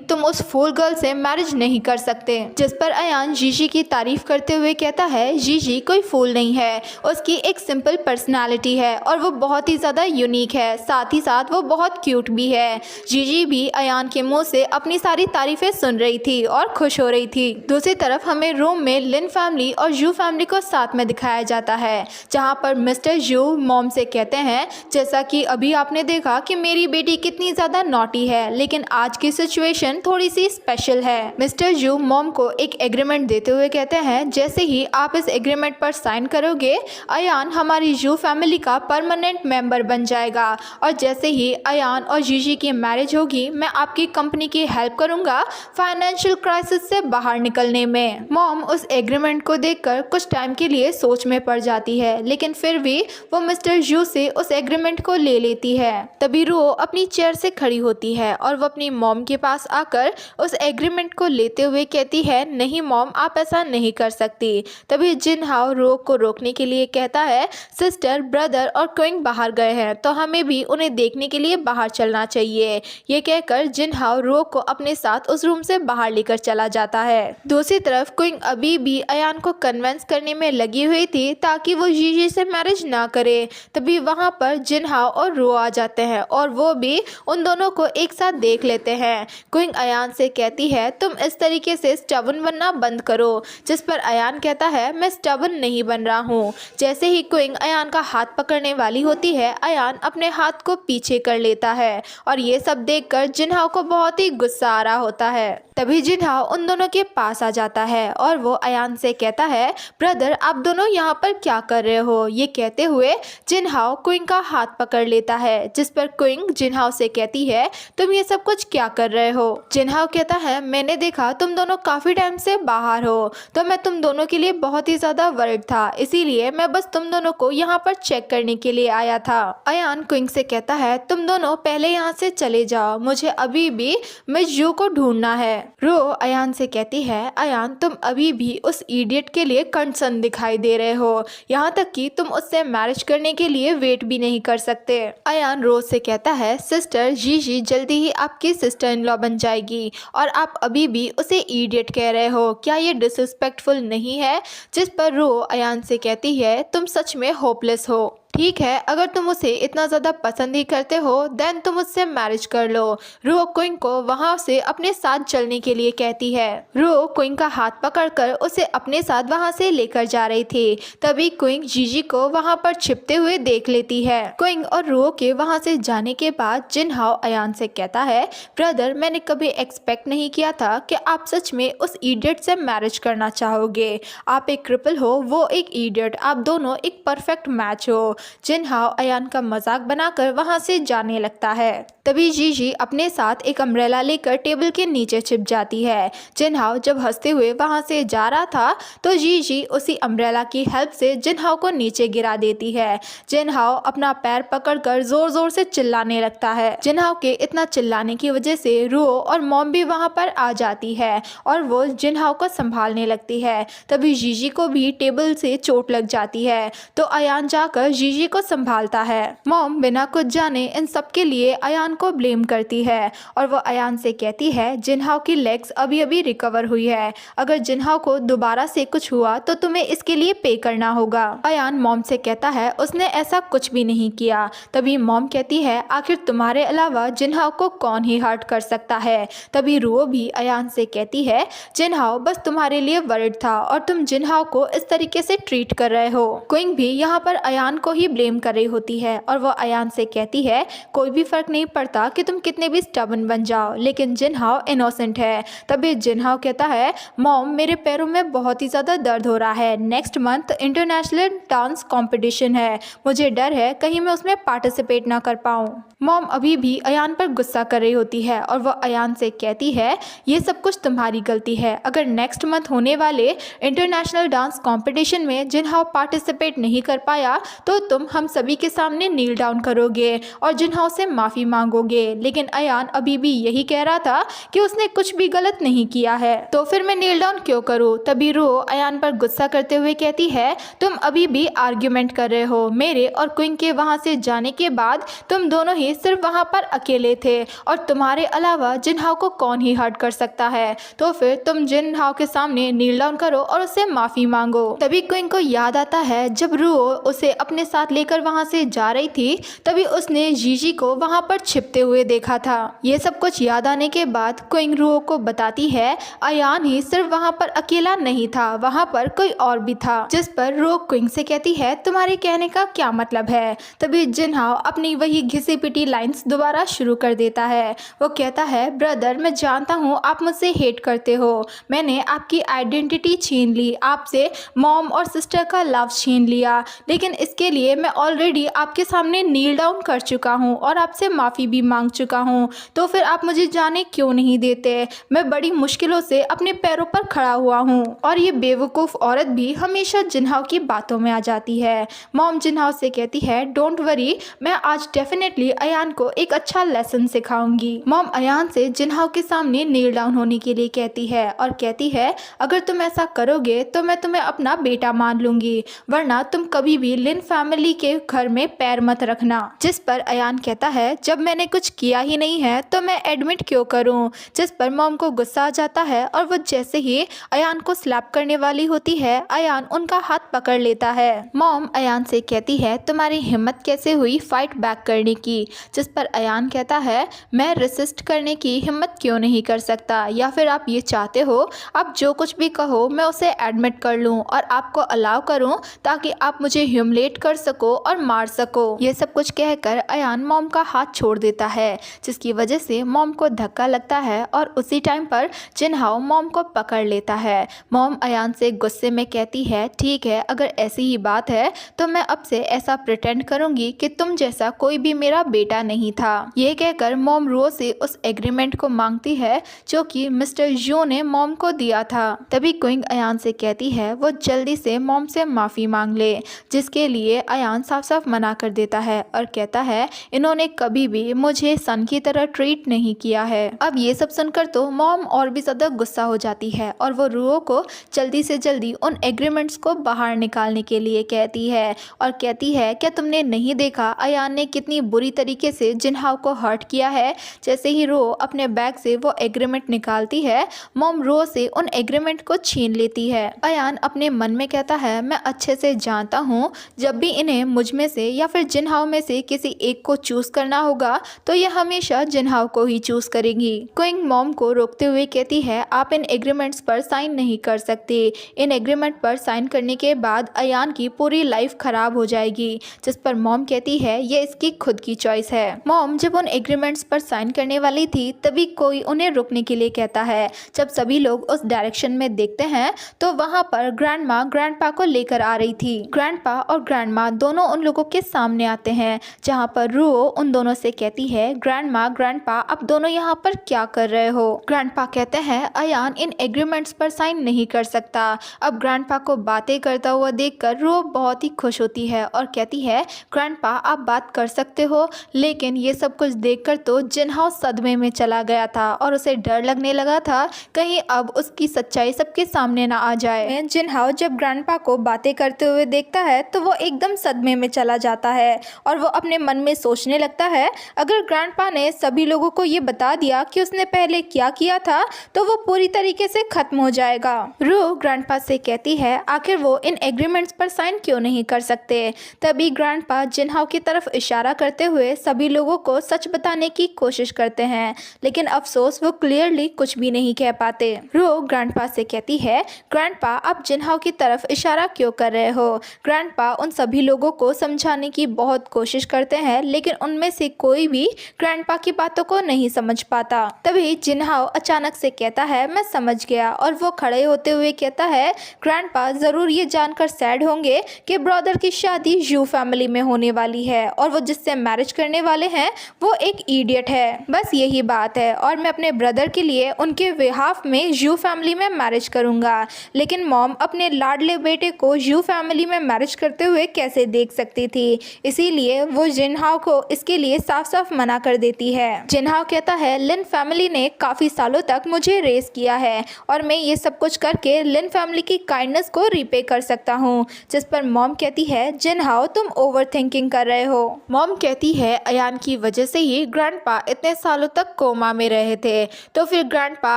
तुम उस फूल गर्ल से मैरिज नहीं कर सकते। जिस पर अयान जीजी की तारीफ करते हुए कहता है, जीजी कोई फूल नहीं है, उसकी एक सिंपल पर्सनालिटी है और वो बहुत ही ज़्यादा यूनिक है, साथ ही साथ वो बहुत क्यूट भी है। जीजी भी अयान के मुंह से अपनी सारी तारीफें सुन रही थी और खुश हो रही थी। दूसरी तरफ हमें रूम में लिन फैमिली और यू फैमिली को साथ में दिखाया जाता है, जहाँ पर मिस्टर यू मॉम से कहते हैं, जैसा कि अभी आपने देखा कि मेरी बेटी कितनी ज़्यादा नॉटी है, लेकिन आज की सिचुएशन थोड़ी सी स्पेशल है। मिस्टर यू मॉम को एक एग्रीमेंट देते हुए कहते हैं, जैसे ही आप इस एग्रीमेंट पर साइन करोगे अयान हमारी यू फैमिली का परमानेंट मेंबर बन जाएगा और जैसे ही अयान और जीजी की मैरिज होगी मैं आपकी कंपनी की हेल्प करूंगा फाइनेंशियल क्राइसिस से बाहर निकलने में। मॉम उस एग्रीमेंट को देखकर कुछ टाइम के लिए सोच में पड़ जाती है, लेकिन फिर भी वो मिस्टर यू से उस एग्रीमेंट को ले लेती है। तभी रो अपनी चेयर से खड़ी होती है और वो अपनी मॉम के पास आकर उस एग्रीमेंट को लेते हुए कहती है, नहीं मॉम आप ऐसा नहीं कर सकती। तभी जिन हाओ रो को रोकने के लिए कहता है, सिस्टर ब्रदर और क्विंग बाहर गए हैं तो हमें भी उन्हें देखने के लिए बाहर चलना चाहिए। ये कहकर जिन हाओ रो को अपने साथ उस रूम से बाहर लेकर चला जाता है। दूसरी तरफ क्विंग अभी भी अयान को कन्विंस करने में लगी हुई थी ताकि वो जीजी से मैरिज ना करे। तभी वहाँ पर जिन हाओ और रो आ जाते हैं और वो भी उन दोनों को एक साथ देख लेते हैं। क्विंग अयान से कहती है, तुम इस तरीके से स्टबन बनना बंद करो। जिस पर अयान कहता है, मैं स्टबन नहीं बन रहा हूँ। जैसे ही क्विंग अयान का हाथ पकड़ने वाली होती है अयान अपने हाथ को पीछे कर लेता है और ये सब देखकर जिन हाओ को बहुत ही गुस्सा आ रहा होता है। तभी जिन हाओ उन दोनों के पास आ जाता है और वो अयान से कहता है, ब्रदर आप दोनों यहाँ पर क्या कर रहे हो। ये कहते हुए जिन हाओ क्विंग का हाथ पकड़ लेता है, जिस पर क्विंग जिन हाओ से कहती है, तुम ये सब कुछ क्या कर रहे हो। जिन हाओ कहता है, मैंने देखा तुम दोनों काफ़ी टाइम से बाहर हो तो मैं तुम दोनों के लिए बहुत ही ज़्यादा वरीड था, इसीलिए मैं बस तुम दोनों को यहाँ पर चेक करने के लिए आया था। अयान क्विंग से कहता है, तुम दोनों पहले यहाँ से चले जाओ, मुझे अभी भी मिस यू को ढूंढना है। रो अयान से कहती है, अयान तुम अभी भी उस इडियट के लिए कंसर्न दिखाई दे रहे हो, यहाँ तक कि तुम उससे मैरिज करने के लिए वेट भी नहीं कर सकते। अयान रोज से कहता है, सिस्टर जीजी जल्दी ही आपकी सिस्टर इन लॉ बन जाएगी और आप अभी भी उसे इडियट कह रहे हो, क्या ये डिसरिस्पेक्टफुल नहीं है। जिस पर रो अयान से कहती है, तुम सच में होपलेस हो। ठीक है, अगर तुम उसे इतना ज़्यादा पसंद ही करते हो देन तुम उससे मैरिज कर लो। रो क्विंग को वहाँ से अपने साथ चलने के लिए कहती है। रो क्विंग का हाथ पकड़कर उसे अपने साथ वहाँ से लेकर जा रही थी। तभी क्विंग जीजी को वहाँ पर छिपते हुए देख लेती है। क्विंग और रो के वहाँ से जाने के बाद जिन हाओ अयान से कहता है, ब्रदर मैंने कभी एक्सपेक्ट नहीं किया था कि आप सच में उस इडियट से मैरिज करना चाहोगे। आप एक क्रिपल हो, वो एक इडियट, आप दोनों एक परफेक्ट मैच हो। जिन हाओ अयान का मजाक बनाकर वहां से जाने लगता है। तभी जीजी अपने साथ एक अम्ब्रेला लेकर टेबल के नीचे छिप जाती है। जिन हाओ जब हंसते हुए वहां से जा रहा था तो जीजी उसी अम्ब्रेला की हेल्प से जिन हाओ को नीचे गिरा देती है। जिन हाओ अपना पैर पकड़कर जोर जोर से चिल्लाने लगता है। जिन हाओ के इतना चिल्लाने की वजह से रो और मॉम भी वहां पर आ जाती है और वो जिन हाओ को संभालने लगती है। तभी जीजी को भी टेबल से चोट लग जाती है तो अयान जाकर जीजी को संभालता है। मॉम बिना कुछ जाने इन सब के लिए अयान को ब्लेम करती है और वो अयान से कहती है, जिन हाओ की लेग्स अभी अभी रिकवर हुई है, अगर जिन हाओ को दोबारा से कुछ हुआ तो तुम्हें इसके लिए पे करना होगा। अयान मॉम से कहता है, उसने ऐसा कुछ भी नहीं किया। तभी मॉम कहती है, आखिर तुम्हारे अलावा जिन हाओ को कौन ही हर्ट कर सकता है। तभी रो भी अयान से कहती है, जिन हाओ बस तुम्हारे लिए वरिड था और तुम जिन हाओ को इस तरीके से ट्रीट कर रहे हो। क्विंग भी यहाँ पर अयान को ही ब्लेम कर रही होती है और वो अयान से कहती है कोई भी फ़र्क नहीं पड़ता कि तुम कितने भी स्टबन बन जाओ, लेकिन जिनहाओ इनोसेंट है। तभी जिनहाओ कहता है मॉम मेरे पैरों में बहुत ही ज़्यादा दर्द हो रहा है, next month international dance competition है, मुझे डर है कहीं मैं उसमें पार्टिसिपेट ना कर पाऊँ। मॉम अभी भी अयान पर गुस्सा कर रही होती है और वह अयान से कहती है ये सब कुछ तुम्हारी गलती है, अगर नेक्स्ट मंथ होने वाले इंटरनेशनल डांस कंपटीशन में जिनहाओ पार्टिसिपेट नहीं कर पाया तो तुम हम सभी के सामने नील डाउन करोगे और जिनहाओ से माफ़ी मांगोगे। लेकिन अयान अभी भी यही कह रहा था कि उसने कुछ भी गलत नहीं किया है, तो फिर मैं नील डाउन क्यों करूँ। तभी रो अयान पर गुस्सा करते हुए कहती है तुम अभी भी आर्ग्यूमेंट कर रहे हो, मेरे और क्विंग के वहाँ से जाने के बाद तुम दोनों ही सिर्फ वहाँ पर अकेले थे और तुम्हारे अलावा जिनहाओ को कौन ही हर्ट कर सकता है, तो फिर तुम जिनहाओ के सामने नील डाउन करो और उससे माफ़ी मांगो। तभी क्विंग को याद आता है जब रू उसे अपने साथ लेकर वहाँ से जा रही थी तभी उसने जीजी को वहाँ पर छिपते हुए देखा था। ये सब कुछ याद आने के बाद क्विंग रू को बताती है अयान ही सिर्फ वहाँ पर अकेला नहीं था, वहाँ पर कोई और भी था। जिस पर रू क्विंग से कहती है तुम्हारे कहने का क्या मतलब है। तभी जिनहाओ अपनी वही घिसी पिटी लाइंस दोबारा शुरू कर देता है। वो कहता है ब्रदर मैं जानता हूँ आप मुझसे हेट करते हो, मैंने आपकी आइडेंटिटी छीन ली, आपसे मॉम और सिस्टर का लव छीन लिया, लेकिन इसके लिए मैं ऑलरेडी आपके सामने नील डाउन कर चुका हूँ और आपसे माफ़ी भी मांग चुका हूँ, तो फिर आप मुझे जाने क्यों नहीं देते। मैं बड़ी मुश्किलों से अपने पैरों पर खड़ा हुआ हूँ। और ये बेवकूफ़ औरत भी हमेशा जिनहाओ की बातों में आ जाती है। मॉम जिनहाओ से कहती है डोंट वरी, मैं आज डेफिनेटली अयान को एक अच्छा लेसन सिखाऊंगी। मॉम अयान से जिनहाओ के सामने नील डाउन होने के लिए कहती है और कहती है अगर तुम ऐसा करोगे तो मैं तुम्हें अपना बेटा मान लूंगी, वरना तुम कभी भी लिन फैमिली के घर में पैर मत रखना। जिस पर अयान कहता है जब मैंने कुछ किया ही नहीं है तो मैं एडमिट क्यों करूं। जिस पर मॉम को गुस्सा आ जाता है और वो जैसे ही अयान को स्लैप करने वाली होती है अयान उनका हाथ पकड़ लेता है। मॉम अयान से कहती है तुम्हारी हिम्मत कैसे हुई फाइट बैक करने की। जिस पर अयान कहता है मैं रेसिस्ट करने की हिम्मत क्यों नहीं कर सकता, या फिर आप ये चाहते हो आप जो कुछ भी कहो मैं उसे एडमिट कर लूं और आपको अलाउ करूं ताकि आप मुझे ह्यूमिलेट कर सको और मार सको। ये सब कुछ कहकर अयान मॉम का हाथ छोड़ देता है जिसकी वजह से मॉम को धक्का लगता है और उसी टाइम पर जिनहाओ मॉम को पकड़ लेता है। मॉम अयान से गुस्से में कहती है ठीक है अगर ऐसी ही बात है तो मैं अब से ऐसा प्रिटेंड करूंगी कि तुम जैसा कोई भी मेरा बेटा नहीं था। ये कहकर मॉम रो से उस एग्रीमेंट को मांगती है जो कि मिस्टर जो ने मॉम को दिया था। तभी क्विंग अयान से कहती है वो जल्दी से मॉम से माफ़ी मांग ले, जिसके लिए अयान साफ साफ मना कर देता है और कहता है इन्होंने कभी भी मुझे सन की तरह ट्रीट नहीं किया है। अब ये सब सुनकर तो मॉम और भी ज़्यादा गुस्सा हो जाती है और वो रूओ को जल्दी से जल्दी उन एग्रीमेंट्स को बाहर निकालने के लिए कहती है और कहती है क्या तुमने नहीं देखा अयान ने कितनी बुरी तरीके से जिनहाओ को हर्ट किया है। जैसे ही रो अपने बैग से वो एग्रीमेंट निकालती है मॉम रो से उन एग्रीमेंट को छीन लेती है। अयान अपने मन में कहता है मैं अच्छे से जानता हूँ जब भी इन्हें मुझ में से या फिर जिनहाओ में से किसी एक को चूज करना होगा तो ये हमेशा जिनहाओ को ही चूज करेंगी। क्विंग मॉम को रोकते हुए कहती है आप इन एग्रीमेंट्स पर साइन नहीं कर सकते, इन एग्रीमेंट पर साइन करने के बाद अयान की पूरी लाइफ खराब हो जाएगी। जिस पर मॉम कहती है ये इसकी खुद की चॉइस है। मॉम जब उन एग्रीमेंट्स पर साइन करने वाली थी तभी कोई उन्हें रुकने के लिए कहता है। जब सभी लोग उस डायरेक्शन में देखते हैं तो वहाँ पर ग्रैंडमा ग्रैंडपा को लेकर आ रही थी। ग्रैंडपा और ग्रैंडमा दोनों उन लोगों के सामने आते हैं जहाँ पर रूओ उन दोनों से कहती है ग्रैंडमा ग्रैंडपा आप दोनों यहाँ पर क्या कर रहे हो। ग्रैंडपा कहते हैं अयान इन एग्रीमेंट्स पर साइन नहीं कर सकता। अब ग्रैंडपा को बातें करता हुआ देखकर रूओ बहुत ही खुश होती है और कहती है ग्रैंडपा आप बात कर सकते हो, लेकिन ये सब कुछ देखकर तो जिनहाओ सदमे में चला गया था और उसे डर लगने लगा था कहीं अब उसकी सच्चाई सबके सामने ना आ जाए। जिनहाओ जब ग्रैंडपा को बातें करते हुए देखता है तो वो एकदम सदमे में चला जाता है और वो अपने मन में सोचने लगता है अगर ग्रैंडपा ने सभी लोगों को ये बता दिया कि उसने पहले क्या किया था तो वो पूरी तरीके से खत्म हो जाएगा। रू ग्रैंडपा से कहती है आखिर वो इन एग्रीमेंट्स पर साइन क्यों नहीं कर सकते। तभी ग्रैंडपा जिनहाओ की तरफ इशारा करते हुए सभी लोगों को सच बताने की कोशिश करते हैं, लेकिन अफसोस वो क्लियरली कुछ भी नहीं कह पाते। रू ग्रैंडपा से कहती है ग्रैंडपा आप जिनहाओ की तरफ इशारा क्यों कर रहे हो। ग्रैंडपा उन सभी लोगों को समझाने की बहुत कोशिश करते हैं, लेकिन उनमें से कोई भी ग्रैंडपा की बातों को नहीं समझ पाता। तभी जिनहाओ अचानक से कहता है मैं समझ गया, और वो खड़े होते हुए कहता है ग्रैंडपा ज़रूर ये जानकर सैड होंगे कि ब्रदर की शादी यू फैमिली में होने वाली है और वो जिससे मैरिज करने वाले हैं वो एक इडियट है। बस यही बात है, और मैं अपने ब्रदर के लिए उनके बिहाफ में यू फैमिली में मैरिज करूँगा। लेकिन मॉम अपने लाडले बेटे को यू फैमिली में मैरिज करते हुए कैसे देख सकती थी, इसीलिए वो जिनहाओ को इसके लिए साफ साफ मना कर देती है। जिनहाओ कहता है लिन फैमिली ने काफ़ी सालों तक मुझे रेस किया है और मैं ये सब कुछ करके लिन फैमिली की काइंडनेस को रिपे कर सकता हूँ। जिस पर मॉम कहती है जिनहाओ तुम ओवर थिंकिंग कर रहे हो। मॉम कहती है अयान की वजह से ही ग्रैंडपा इतने सालों तक कोमा में रहे थे, तो फिर ग्रैंडपा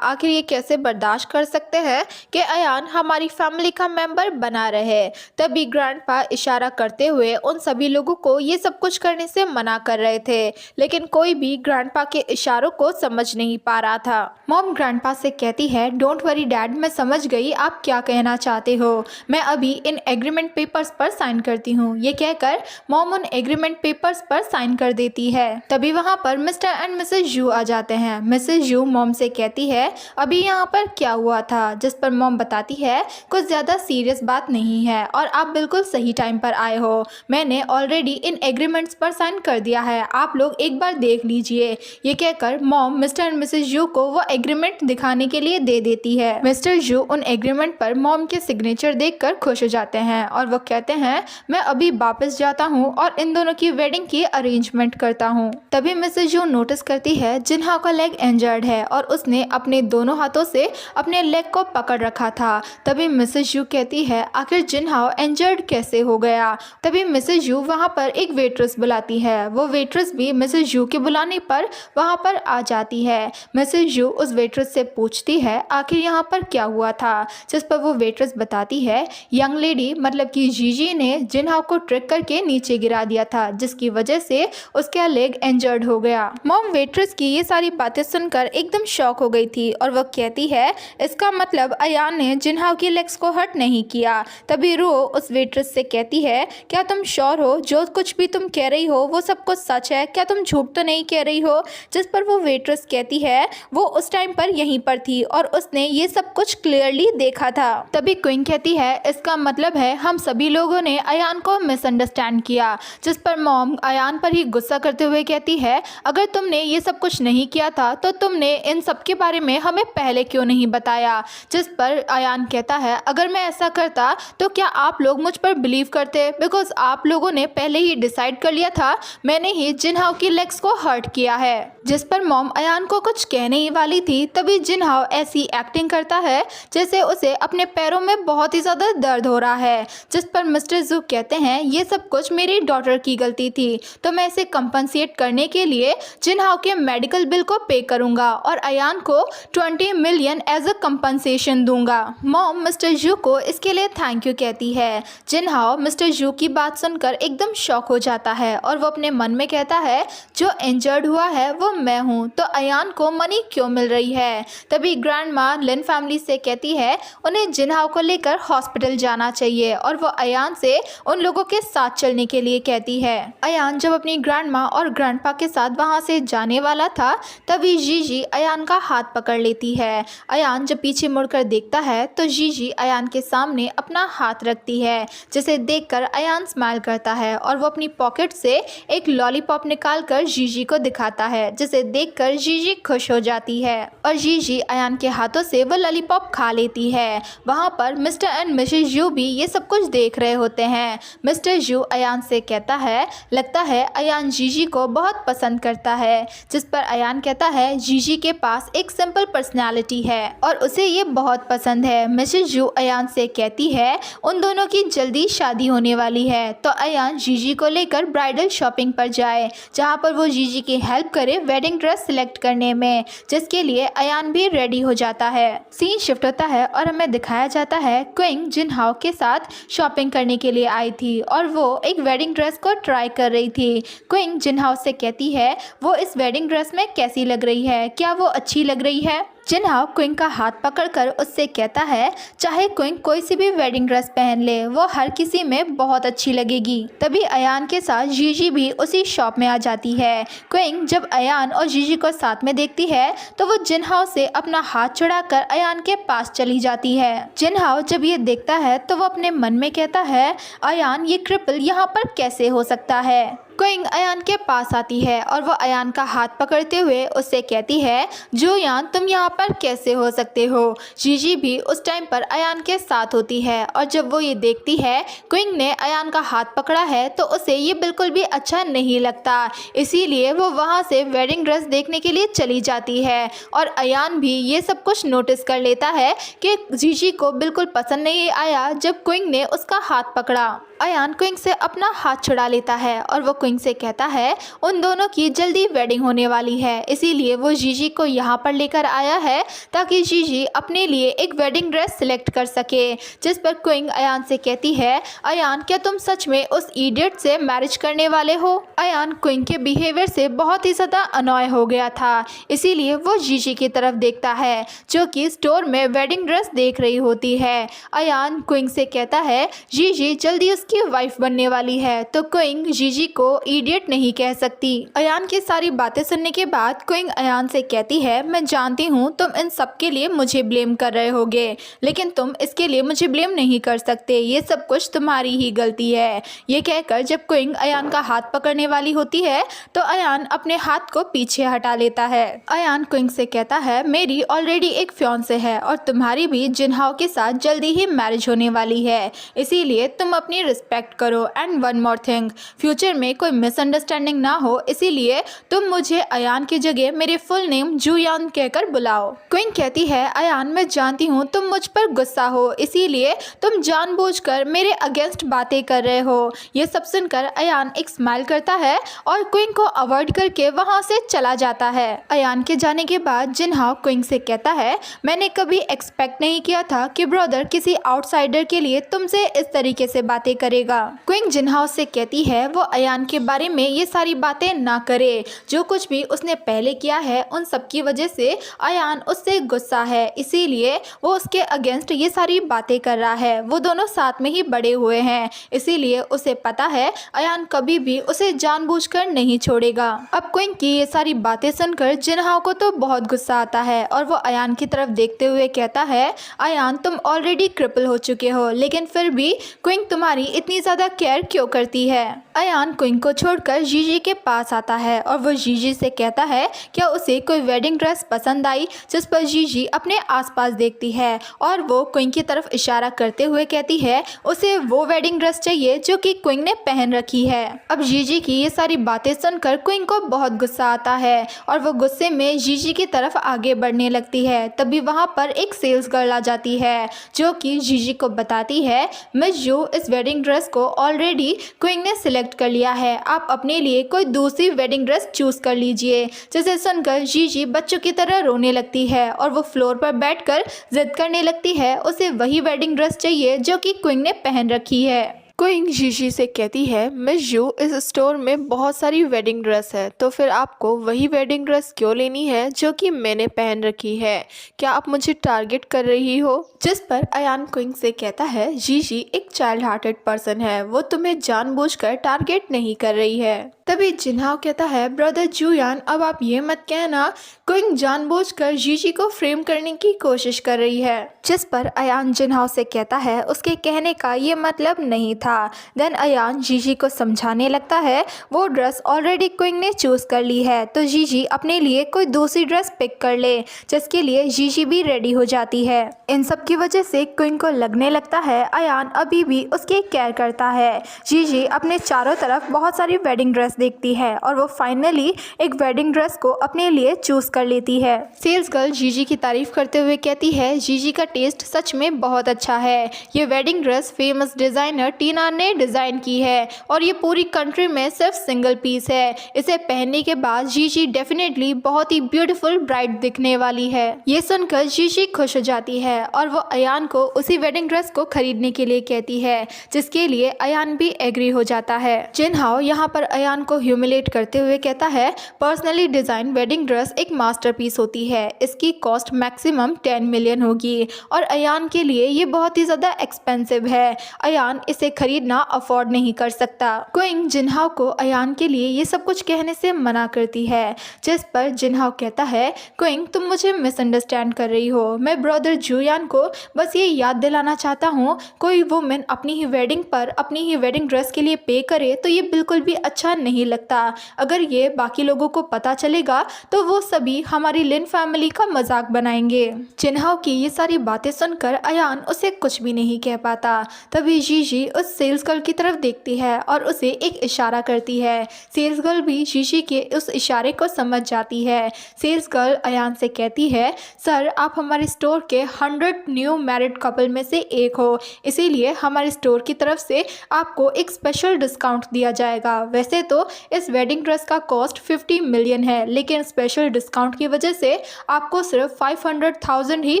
आखिर ये कैसे बर्दाश्त कर सकते हैं कि अयान हमारी फैमिली का मेंबर बना रहे। तभी ग्रैंडपा इशारा करते हुए उन सभी लोगों को ये सब कुछ करने से मना कर रहे थे, लेकिन कोई भी ग्रैंडपा के इशारों को समझ नहीं पा रहा था। मॉम ग्रैंडपा से कहती है डोंट वरी डैड, मैं समझ गई आप क्या कहना चाहते हो, मैं अभी इन एग्रीमेंट पेपर्स पर साइन करती हूँ। ये कहकर मॉम उन एग्रीमेंट पेपर्स पर साइन कर देती है। तभी वहाँ पर मिस्टर एंड मिसेज यू आ जाते हैं। मिसेज यू मॉम से कहती है अभी यहाँ पर क्या हुआ था, जिस पर मॉम बताती है कुछ ज़्यादा सीरियस बात नहीं है और आप बिल्कुल सही टाइम पर आए हो। मैंने ऑलरेडी इन एग्रीमेंट्स पर साइन कर दिया है, आप लोग एक बार देख लीजिए। ये कहकर mom Mr and Mrs Yu को वो एग्रीमेंट दिखाने के लिए दे देती है। मिस्टर यू उन एग्रीमेंट पर मॉम के सिग्नेचर देखकर खुश हो जाते हैं और वो कहते हैं मैं अभी वापस जाता हूँ और इन दोनों की वेडिंग की अरेंजमेंट करता हूँ। तभी मिसेज यू नोटिस करती है जिनहाओ का लेग इंजर्ड है और उसने अपने दोनों हाथों से अपने लेग को पकड़ रखा था। तभी मिसेज यू कहती है आखिर जिनहाओ इंजर्ड कैसे हो गया। तभी मिसेज यू वहाँ पर एक वेट्रेस बुलाती है। वो वेट्रेस भी मिसेज यू के बुलाने पर वहाँ पर आ जाती है। मिसेज यू उस वेट्रेस से पूछती है आखिर यहाँ पर क्या हुआ था, जिस पर वो वेट्रेस बताती है यंग लेडी मतलब कि जीजी ने जिनहाओ को ट्रिक करके नीचे गिरा दिया था, जिसकी वजह से उसका लेग इंजर्ड हो गया। मॉम वेट्रेस की ये सारी बातें सुनकर एकदम शॉक हो गई थी और वो कहती है इसका मतलब अयान ने जिनहाओ की लेग्स को हर्ट नहीं किया। तभी रो उस वेट्रेस से कहती है क्या तुम श्योर हो जो कुछ भी तुम कह रही हो वो सब कुछ सच है, क्या तुम झूठ तो नहीं कह रही हो। जिस पर वो वेट्रेस कहती है वो उस टाइम पर यहीं पर थी और उसने ये सब कुछ क्लियरली देखा था। तभी क्वीन कहती है इसका मतलब है हम सभी लोगों ने अयान को मिसअंडरस्टैंड किया। जिस पर मॉम अयान पर ही गुस्सा करते हुए कहती है अगर तुमने ये सब कुछ नहीं किया था तो तुमने इन सब के बारे में हमें पहले क्यों नहीं बताया। जिस पर अयान कहता है अगर मैं ऐसा करता तो क्या आप लोग मुझ पर बिलीव करते, बिकॉज आप लोगों ने पहले ही डिसाइड कर लिया था मैंने ही जिनहाओ की लेग्स को हर्ट किया है। जिस पर मॉम अयान को कुछ कहने ही वाली थी, तभी जिनहाओ ऐसी एक्टिंग करता है जैसे उसे अपने पैरों में बहुत ही ज़्यादा दर्द हो रहा है। जिस पर मिस्टर जू कहते हैं ये सब कुछ मेरी डॉटर की गलती थी, तो मैं इसे कंपनसेट करने के लिए जिनहाओ के मेडिकल बिल को पे करूंगा और अयान को 20 मिलियन एज अ कंपनसेशन दूंगा। मॉम मिस्टर जू को इसके लिए थैंक यू कहती है। जिनहाओ मिस्टर जू की बात सुनकर एकदम शॉक हो जाता है और वो अपने मन में कहता है जो इंजर्ड हुआ है वो मैं हूँ, तो अयान को मनी क्यों मिल रही है। तभी ग्रैंड माँ लिन फैमिली से कहती है उन्हें जिनहाओ को लेकर हॉस्पिटल जाना चाहिए और वो अयान से उन लोगों के साथ चलने के लिए कहती है। अयान जब अपनी ग्रैंड माँ और ग्रैंडपा के साथ वहाँ से जाने वाला था तभी जीजी अयान का हाथ पकड़ लेती है। अयान जब पीछे मुड़कर देखता है तो जीजी अयान के सामने अपना हाथ रखती है, जिसे देखकर अयान स्माइल करता है और वो अपनी पॉकेट से एक लॉलीपॉप निकालकर जीजी को दिखाता है, जिसे देखकर जीजी खुश हो जाती है और जीजी अयान के हाथों से वो लॉलीपॉप खा लेती है। वहाँ पर मिस्टर एंड मिसेज यू भी ये सब कुछ देख रहे होते हैं। मिस्टर यू अयान से कहता है लगता है अयान जीजी को बहुत पसंद करता है। जिस पर अयान कहता है जीजी के पास एक सिंपल पर्सनालिटी है और उसे ये बहुत पसंद है। मिसेज यू अयान से कहती है उन दोनों की जल्दी शादी होने वाली है, तो अयान जीजी को लेकर ब्राइडल शॉपिंग पर जाए, जहाँ पर वो जीजी की हेल्प करे वेडिंग ड्रेस सिलेक्ट करने में, जिसके लिए अयान भी रेडी हो जाता है। सीन शिफ्ट होता है और हमें दिखाया जाता है क्विंग जिनहाओ के साथ शॉपिंग करने के लिए आई थी और वो एक वेडिंग ड्रेस को ट्राई कर रही थी। क्विंग जिनहाओ से कहती है वो इस वेडिंग ड्रेस में कैसी लग रही है, क्या वो अच्छी लग रही है। जिनहाओ क्विंग का हाथ पकड़कर उससे कहता है चाहे क्विंग कोई सी भी वेडिंग ड्रेस पहन ले वो हर किसी में बहुत अच्छी लगेगी। तभी अयान के साथ जीजी भी उसी शॉप में आ जाती है। क्विंग जब अयान और जीजी को साथ में देखती है तो वो जिनहाओ से अपना हाथ छुड़ाकर अयान के पास चली जाती है। जिनहाओ जब ये देखता है तो वो अपने मन में कहता है अयान ये क्रिपल यहाँ पर कैसे हो सकता है। क्विंग अयान के पास आती है और वो अयान का हाथ पकड़ते हुए उससे कहती है जुयान तुम यहाँ पर कैसे हो सकते हो। जीजी भी उस टाइम पर अयान के साथ होती है और जब वो ये देखती है क्विंग ने अयान का हाथ पकड़ा है तो उसे ये बिल्कुल भी अच्छा नहीं लगता, इसीलिए वो वहाँ से वेडिंग ड्रेस देखने के लिए चली जाती है। और अयान भी ये सब कुछ नोटिस कर लेता है कि जीजी को बिल्कुल पसंद नहीं आया जब क्विंग ने उसका हाथ पकड़ा। अयान क्विंग से अपना हाथ छुड़ा लेता है और वो क्विंग से कहता है उन दोनों की जल्दी वेडिंग होने वाली है, इसीलिए वो जीजी को यहाँ पर लेकर आया है ताकि जीजी अपने लिए एक वेडिंग ड्रेस सिलेक्ट कर सके। जिस पर क्विंग अयान से कहती है अयान क्या तुम सच में उस इडियट से मैरिज करने वाले हो। अयान क्विंग के बिहेवियर से बहुत ही ज़्यादा अनॉय हो गया था, इसीलिए वो जीजी की तरफ देखता है जो कि स्टोर में वेडिंग ड्रेस देख रही होती है। अयान क्विंग से कहता है जीजी जल्दी की वाइफ बनने वाली है तो क्विंग जीजी को इडियट नहीं कह सकती। अयान की सारी बातें सुनने के बाद क्विंग अयान से कहती है मैं जानती हूँ तुम इन सब के लिए मुझे ब्लेम कर रहे होगे, लेकिन तुम इसके लिए मुझे ब्लेम नहीं कर सकते, ये सब कुछ तुम्हारी ही गलती है। ये कहकर जब क्विंग अयान का हाथ पकड़ने वाली होती है तो अयान अपने हाथ को पीछे हटा लेता है। अयान क्विंग से कहता है मेरी ऑलरेडी एक फियांसे है और तुम्हारी भी जिनहाओ के साथ जल्दी ही मैरिज होने वाली है, इसीलिए तुम अपनी रिस्पेक्ट करो। And one more thing, future में कोई मिसअंडरस्टैंडिंग ना हो, इसीलिए तुम मुझे अयान की जगह मेरे फुल नेम जुयान कहकर बुलाओ। क्विंग कहती है अयान मैं जानती हूँ तुम मुझ पर गुस्सा हो, इसीलिए तुम जानबूझकर मेरे अगेंस्ट बातें कर रहे हो। ये सब सुनकर अयान एक स्माइल करता है और क्विंग को अवॉइड करके वहाँ से चला जाता है। अयान के जाने के बाद जिनहाओ क्विंग से कहता है मैंने कभी एक्सपेक्ट नहीं किया था कि ब्रदर किसी आउटसाइडर के लिए तुमसे इस तरीके से बातें करेगा। क्विंग जिनहाओ से कहती है वो अयान के बारे में ये सारी बातें ना करे, जो कुछ भी उसने पहले किया है उन सब की वजह से अयान उससे गुस्सा है, इसीलिए वो उसके अगेंस्ट ये सारी बातें कर रहा है। वो दोनों साथ में ही बड़े हुए हैं, इसीलिए उसे पता है अयान कभी भी उसे जानबूझकर नहीं छोड़ेगा। अब क्विंग की ये सारी बातें सुनकर जिनहाओ को तो बहुत गुस्सा आता है और वो अयान की तरफ देखते हुए कहता है अयान तुम ऑलरेडी क्रिपल हो चुके हो, लेकिन फिर भी क्विंग तुम्हारी इतनी ज़्यादा केयर क्यों करती है। अयान क्विंग को छोड़कर जीजी के पास आता है और वो जीजी से कहता है क्या उसे कोई वेडिंग ड्रेस पसंद आई, जिस पर जीजी अपने आसपास देखती है और वो क्विंग की तरफ इशारा करते हुए कहती है उसे वो वेडिंग ड्रेस चाहिए जो कि क्विंग ने पहन रखी है। अब जीजी की ये सारी बातें सुनकर क्विंग को बहुत गुस्सा आता है और वो गुस्से में जीजी की तरफ आगे बढ़ने लगती है। तभी वहाँ पर एक सेल्स गर्ल आ जाती है जो कि जीजी को बताती है मिस जू इस वेडिंग ड्रेस को ऑलरेडी क्विंग ने सिलेक्ट कर लिया है, आप अपने लिए कोई दूसरी वेडिंग ड्रेस चूज कर लीजिए। जिसे सुनकर जीजी बच्चों की तरह रोने लगती है और वो फ्लोर पर बैठकर जिद करने लगती है उसे वही वेडिंग ड्रेस चाहिए जो कि क्विंग ने पहन रखी है। क्विंग जीजी से कहती है मिस जू इस स्टोर में बहुत सारी वेडिंग ड्रेस है, तो फिर आपको वही वेडिंग ड्रेस क्यों लेनी है जो कि मैंने पहन रखी है, क्या आप मुझे टारगेट कर रही हो। जिस पर अयान क्विंग से कहता है जीजी एक चाइल्ड हार्टेड पर्सन है, वो तुम्हें जानबूझकर टारगेट नहीं कर रही है। तभी जिनहाओ कहता है ब्रदर जुयान अब आप ये मत कहना क्विंग जानबूझकर जीजी को फ्रेम करने की कोशिश कर रही है। जिस पर अयान जिनहाओ से कहता है उसके कहने का ये मतलब नहीं था। देन अयान जीजी को समझाने लगता है वो ड्रेस ऑलरेडी क्विंग ने चूज कर ली है तो जीजी अपने लिए कोई दूसरी ड्रेस पिक कर ले, जिसके लिए जीजी भी रेडी हो जाती है। इन सब की वजह से क्विंग को लगने लगता है अयान अभी भी उसकी केयर करता है। जीजी अपने चारों तरफ बहुत सारी वेडिंग ड्रेस देखती है और वो फाइनली एक वेडिंग ड्रेस को अपने लिए चूज कर लेती है। सेल्स गर्ल जीजी की तारीफ करते हुए कहती है जीजी का टेस्ट सच में बहुत अच्छा है, ये वेडिंग ड्रेस फेमस डिजाइनर टीना ने डिजाइन की है और ये पूरी कंट्री में सिर्फ सिंगल पीस है, इसे पहनने के बाद जीजी डेफिनेटली बहुत ही ब्यूटीफुल ब्राइट दिखने वाली है। ये सुनकर जीजी खुश हो जाती है और वो अयान को उसी वेडिंग ड्रेस को खरीदने के लिए कहती है, जिसके लिए अयान भी एग्री हो जाता है। जिनहाओ यहाँ पर अयान को ह्यूमिलेट करते हुए कहता है, पर्सनली डिज़ाइन वेडिंग ड्रेस एक मास्टरपीस होती है, इसकी कॉस्ट मैक्सिमम 10 मिलियन होगी और अयान के लिए ये बहुत ही ज़्यादा एक्सपेंसिव है। अयान इसे खरीदना अफोर्ड नहीं कर सकता। क्विंग जिनहाओ को अयान के लिए ये सब कुछ कहने से मना करती है, जिस पर जिनहाओ कहता है, क्विंग तुम मुझे मिसअंडरस्टैंड कर रही हो। मैं ब्रदर जुयान को बस ये याद दिलाना चाहता हूँ, कोई वुमेन अपनी ही वेडिंग पर अपनी ही वेडिंग ड्रेस के लिए पे करे तो ये बिल्कुल भी अच्छा नहीं लगता। अगर ये बाकी लोगों को पता चलेगा तो वो सभी हमारी लिन फैमिली का मजाक बनाएंगे। जिनहाओ की ये सारी बातें सुनकर अयान उसे कुछ भी नहीं कह पाता। तभी जीजी उस सेल्स गर्ल की तरफ देखती है और उसे एक इशारा करती है। सेल्स गर्ल भी जीजी के उस इशारे को समझ जाती है। सेल्स गर्ल अयान से कहती है, सर आप हमारे स्टोर के 100 न्यू मैरिड कपल में से एक हो, इसीलिए हमारे स्टोर की तरफ से आपको एक स्पेशल डिस्काउंट दिया जाएगा। वैसे तो इस वेडिंग ड्रेस का कॉस्ट 50 मिलियन है, लेकिन स्पेशल डिस्काउंट की वजह से आपको सिर्फ 500,000 ही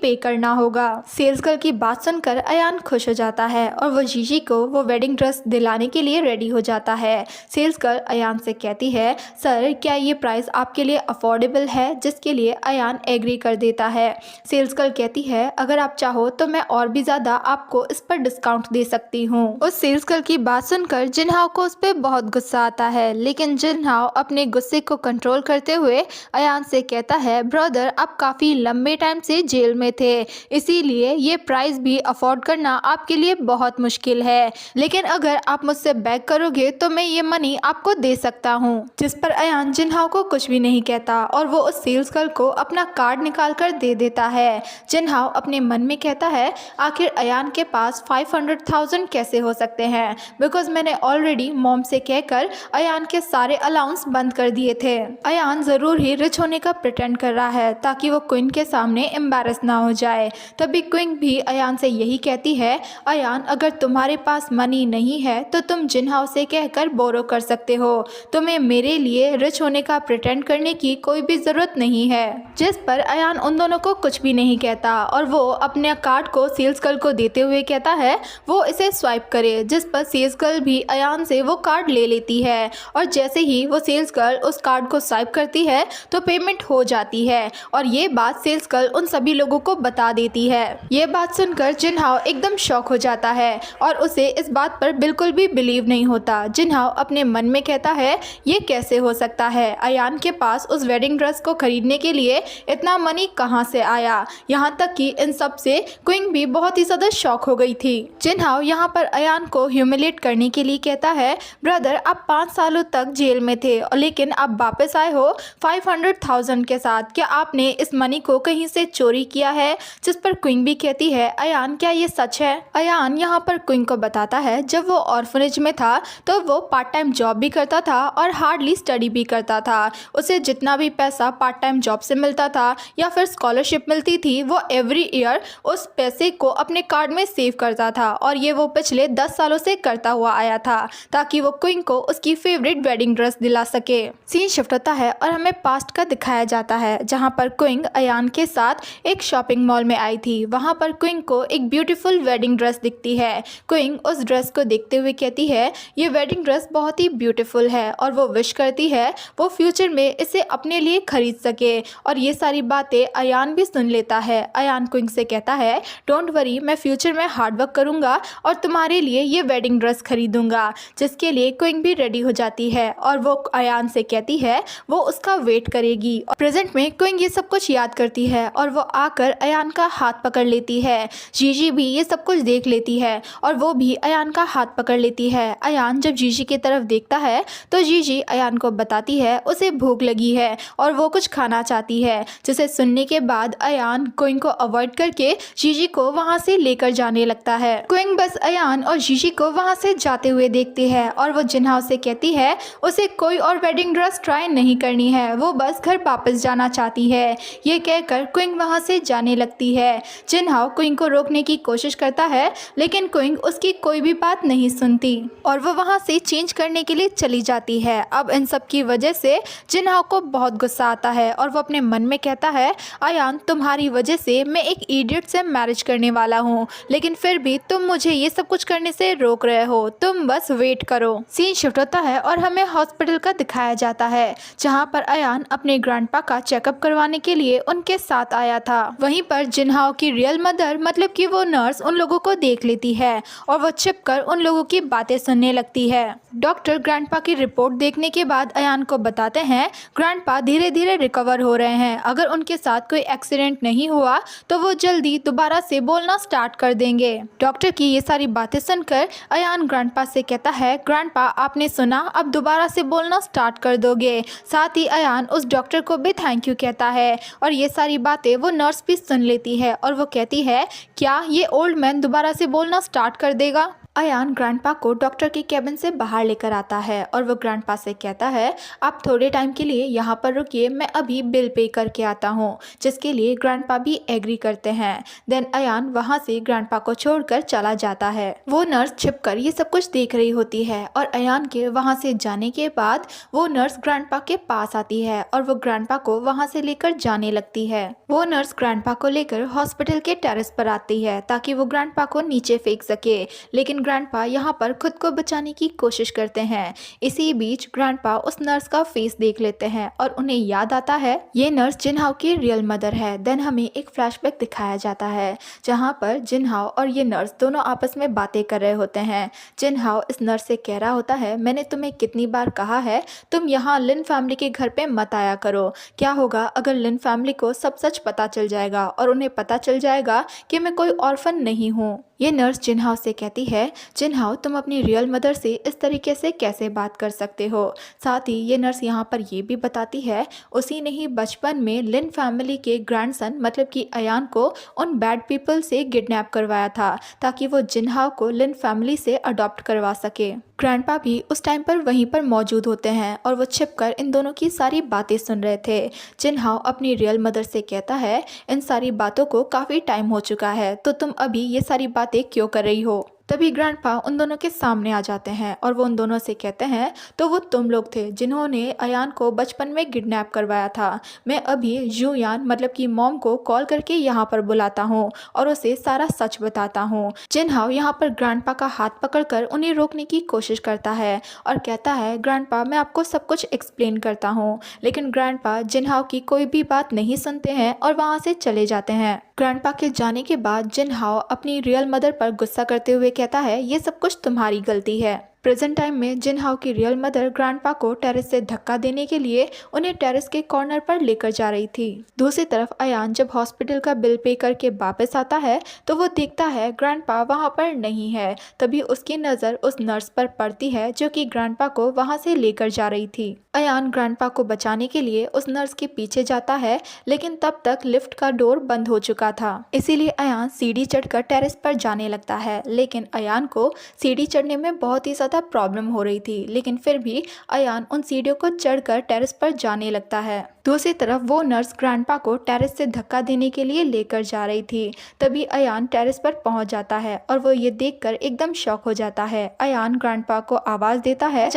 पे करना होगा। सेल्स गर्ल की बात सुनकर अयान खुश हो जाता है और वो जीजी को वो वेडिंग ड्रेस दिलाने के लिए रेडी हो जाता है। सेल्स गर्ल अयान से कहती है, सर क्या ये प्राइस आपके लिए अफोर्डेबल है, जिसके लिए अयान एग्री कर देता है। सेल्स गर्ल कहती है, अगर आप चाहो तो मैं और भी ज़्यादा आपको इस पर डिस्काउंट दे सकती हूँ। उस सेल्स गर्ल की बात सुनकर जिनहाओ को उस पर बहुत गुस्सा आता है, लेकिन जिनहाओ अपने गुस्से को कंट्रोल करते हुए अयान से कहता है, ब्रदर आप काफ़ी लंबे टाइम से जेल में थे, इसीलिए ये प्राइस भी अफोर्ड करना आपके लिए बहुत मुश्किल है, लेकिन अगर आप मुझसे बैक करोगे तो मैं ये मनी आपको दे सकता हूँ। जिस पर अयान जिनहाओ को कुछ भी नहीं कहता और वो उस सेल्स गर्ल को अपना कार्ड निकाल कर दे देता है। जिनहाओ अपने मन में कहता है, आखिर अयान के पास 500,000 कैसे हो सकते हैं, बिकॉज मैंने ऑलरेडी मॉम से कहकर अयान के सारे अलाउंस बंद कर दिए थे। अयान ज़रूर ही रिच होने का प्रिटेंड कर रहा है ताकि वो क्वीन के सामने एम्बैरस ना हो जाए। तभी क्वीन भी अयान से यही कहती है, अयान अगर तुम्हारे पास मनी नहीं है तो तुम जिनहाओ से कहकर बोरो कर सकते हो, तुम्हें मेरे लिए रिच होने का प्रिटेंड करने की कोई भी ज़रूरत नहीं है। जिस पर अयान उन दोनों को कुछ भी नहीं कहता और वो अपने कार्ड को सेल्स गर्ल को देते हुए कहता है वो इसे स्वाइप करे, जिस पर सेल्स गर्ल भी अयान से वो कार्ड ले लेती है और जैसे ही वो सेल्स गर्ल उस कार्ड को स्वाइप करती है तो पेमेंट हो जाती है और ये बात सेल्स गर्ल उन सभी लोगों को बता देती है। ये बात सुनकर जिनहाओ एकदम शॉक हो जाता है और उसे इस बात पर बिल्कुल भी बिलीव नहीं होता। जिनहाओ अपने मन में कहता है, ये कैसे हो सकता है, अयान के पास उस वेडिंग ड्रेस को खरीदने के लिए इतना मनी कहाँ से आया। यहाँ तक कि इन सब से क्वीन भी बहुत ही ज़्यादा शॉक हो गई थी। जिनहाओ यहाँ पर अयान को ह्यूमिलेट करने के लिए कहता है, ब्रदर आप 5 सालों तक जेल में थे लेकिन आप वापस आए हो 500,000 के साथ, क्या आपने इस मनी को कहीं से चोरी किया है। जिस पर क्वीन भी कहती है, अयान क्या ये सच है। अयान यहाँ पर क्वीन को बताता है, जब वो ऑर्फनेज में था तो वो पार्ट टाइम जॉब भी करता था और हार्डली स्टडी भी करता था। उसे जितना भी पैसा पार्ट टाइम जॉब से मिलता था या फिर स्कॉलरशिप मिलती थी वो एवरी ईयर उस पैसे को अपने कार्ड में सेव करता था और ये वो पिछले 10 सालों से करता हुआ आया था ताकि वो क्वीन को उसकी फेवरेट वेडिंग ड्रेस दिला सके। सीन शिफ्ट होता है और हमें पास्ट का दिखाया जाता है जहाँ पर क्वीन अयान के साथ एक शॉपिंग मॉल में आई थी। वहाँ पर क्वीन को एक ब्यूटीफुल वेडिंग ड्रेस दिखती है। क्वीन उस ड्रेस को देखते हुए कहती है, ये वेडिंग ड्रेस बहुत ही ब्यूटीफुल है और वो विश करती है वो फ्यूचर में इसे अपने लिए खरीद सके और ये सारी बातें अयान भी सुन लेता है। अयान क्वीन से कहता है, डोंट वरी मैं फ्यूचर में हार्डवर्क करूँगा और तुम्हारे लिए ये वेडिंग ड्रेस खरीदूंगा। जिसके लिए क्वीन भी रेडी हो जाती है और वो अयान से कहती है वो उसका वेट करेगी। और प्रेजेंट में क्वीन ये सब कुछ याद करती है और वो आकर अयान का हाथ पकड़ लेती है। जीजी भी ये सब कुछ देख लेती है और वो भी अयान का हाथ पकड़ लेती है। अयान जब जीजी की तरफ देखता है तो जीजी अयान को बताती है उसे भूख लगी है और वो कुछ खाना चाहती है, जिसे सुनने के बाद अयान क्वीन को अवॉइड करके जीजी को वहाँ से लेकर जाने लगता है। क्वीन बस अयान और जीजी को वहाँ से जाते हुए देखती है और वो जिनहाओ से कहती है उसे कोई और वेडिंग ड्रेस ट्राई नहीं करनी है, वो बस घर वापस जाना चाहती है। ये कहकर क्वीन वहाँ से जाने लगती है। जिनहाओ क्वीन को रोकने की कोशिश करता है लेकिन क्वीन उसकी कोई भी बात नहीं सुनती और वो वहाँ से चेंज करने के लिए चली जाती है। अब इन सब की वजह से जिनहाओ को बहुत गुस्सा आता है और वो अपने मन में कहता है, अयान तुम्हारी वजह से मैं एक इडियट से मैरिज करने वाला हूँ, लेकिन फिर भी तुम मुझे ये सब कुछ करने से रोक रहे हो, तुम बस वेट करो। सीन शिफ्ट होता है और हमें हॉस्पिटल का दिखाया जाता है जहाँ पर अयान अपने ग्रैंडपा का चेकअप करवाने के लिए उनके साथ आया था। वहीं पर जिनहाओ की रियल मदर मतलब कि वो नर्स उन लोगों को देख लेती है और वो छिपकर उन लोगों की बातें सुनने लगती है। डॉक्टर ग्रैंडपा की रिपोर्ट देखने के बाद अयान को बताते हैं ग्रैंडपा धीरे धीरे रिकवर हो रहे हैं, अगर उनके साथ कोई एक्सीडेंट नहीं हुआ तो वो जल्दी दोबारा से बोलना स्टार्ट कर देंगे। डॉक्टर की ये सारी बातें सुनकर अयान ग्रैंडपा से कहता है ग्रैंडपा आपने सुना, अब दोबारा से बोलना स्टार्ट कर दोगे। साथ ही अयान उस डॉक्टर को भी थैंक यू कहता है और ये सारी बातें वो नर्स भी सुन लेती है और वो कहती है क्या ये ओल्ड मैन दोबारा से बोलना स्टार्ट कर देगा। अयान ग्रैंडपा को डॉक्टर के केबिन से बाहर लेकर आता है और वो ग्रैंडपा से कहता है आप थोड़े टाइम के लिए यहाँ पर रुकिए, मैं अभी बिल पे करके आता हूँ, जिसके लिए ग्रैंडपा भी एग्री करते हैं। देन अयान वहाँ से ग्रैंडपा को छोड़कर चला जाता है। वो नर्स छिपकर ये सब कुछ देख रही होती है और अयान के वहाँ से जाने के बाद वो नर्स ग्रैंडपा के पास आती है और वो ग्रैंडपा को वहाँ से लेकर जाने लगती है। वो नर्स ग्रैंडपा को लेकर हॉस्पिटल के टेरेस पर आती है ताकि वो ग्रैंडपा को नीचे फेंक सके, लेकिन ग्रैंडपा यहाँ पर खुद को बचाने की कोशिश करते हैं। इसी बीच ग्रैंडपा उस नर्स का फेस देख लेते हैं और उन्हें याद आता है ये नर्स जिनहाओ की रियल मदर है। देन हमें एक फ्लैशबैक दिखाया जाता है जहाँ पर जिनहाओ और ये नर्स दोनों आपस में बातें कर रहे होते हैं। जिनहाओ इस नर्स से कह रहा होता है मैंने तुम्हें कितनी बार कहा है तुम यहाँ लिन फैमिली के घर पे मत आया करो, क्या होगा अगर लिन फैमिली को सब सच पता चल जाएगा और उन्हें पता चल जाएगा कि मैं कोई ऑर्फन नहीं हूँ। ये नर्स जिनहाओ से कहती है जिनहाओ तुम अपनी रियल मदर से इस तरीके से कैसे बात कर सकते हो। साथ ही ये नर्स यहाँ पर ये भी बताती है उसी ने ही बचपन में लिन फैमिली के ग्रैंडसन मतलब कि अयान को उन बैड पीपल से किडनैप करवाया था ताकि वो जिनहाओ को लिन फैमिली से अडॉप्ट करवा सके। ग्रैंडपा भी उस टाइम पर वहीं पर मौजूद होते हैं और वो छिपकर इन दोनों की सारी बातें सुन रहे थे। जिनहाओ अपनी रियल मदर से कहता है इन सारी बातों को काफ़ी टाइम हो चुका है तो तुम अभी ये सारी बातें क्यों कर रही हो। तभी ग्रैंडपा उन दोनों के सामने आ जाते हैं और वो उन दोनों से कहते हैं तो वो तुम लोग थे जिन्होंने अयान को बचपन में किडनैप करवाया था। मैं अभी यूयान मतलब कि मॉम को कॉल करके यहाँ पर बुलाता हूँ और उसे सारा सच बताता हूँ। जिनहाओ यहाँ पर ग्रैंडपा का हाथ पकड़कर उन्हें रोकने की कोशिश करता है और कहता है ग्रैंडपा मैं आपको सब कुछ एक्सप्लेन करता हूँ, लेकिन ग्रैंडपा जिनहाओ की कोई भी बात नहीं सुनते हैं और वहाँ से चले जाते हैं। ग्रैंडपा के जाने के बाद जिनहाओ अपनी रियल मदर पर गुस्सा करते हुए कहता है ये सब कुछ तुम्हारी गलती है। प्रेजेंट टाइम में जिनहाओ की रियल मदर ग्रैंडपा को टेरेस से धक्का देने के लिए उन्हें टेरेस के कॉर्नर पर लेकर जा रही थी। दूसरी तरफ अयान जब हॉस्पिटल का बिल पे करके वापस आता है तो वो देखता है ग्रैंडपा वहाँ पर नहीं है। तभी उसकी नज़र उस नर्स पर पड़ती है जो कि ग्रैंडपा को वहाँ से लेकर जा रही थी। अयान ग्रैंडपा को बचाने के लिए उस नर्स के पीछे जाता है, लेकिन तब तक लिफ्ट का डोर बंद हो चुका था, इसीलिए अयान सीढ़ी चढ़कर टेरेस पर जाने लगता है। लेकिन अयान को सीढ़ी चढ़ने में बहुत ही ज़्यादा प्रॉब्लम हो रही थी, लेकिन फिर भी अयान उन सीढ़ियों को चढ़कर टेरेस पर जाने लगता है। दूसरी तरफ वो नर्स ग्रैंडपा को टेरेस से धक्का देने के लिए लेकर जा रही थी। तभी अयान टेरेस पर पहुंच जाता है और वो ये देखकर एकदम शॉक हो जाता है। अयान ग्रैंडपा को आवाज देता है।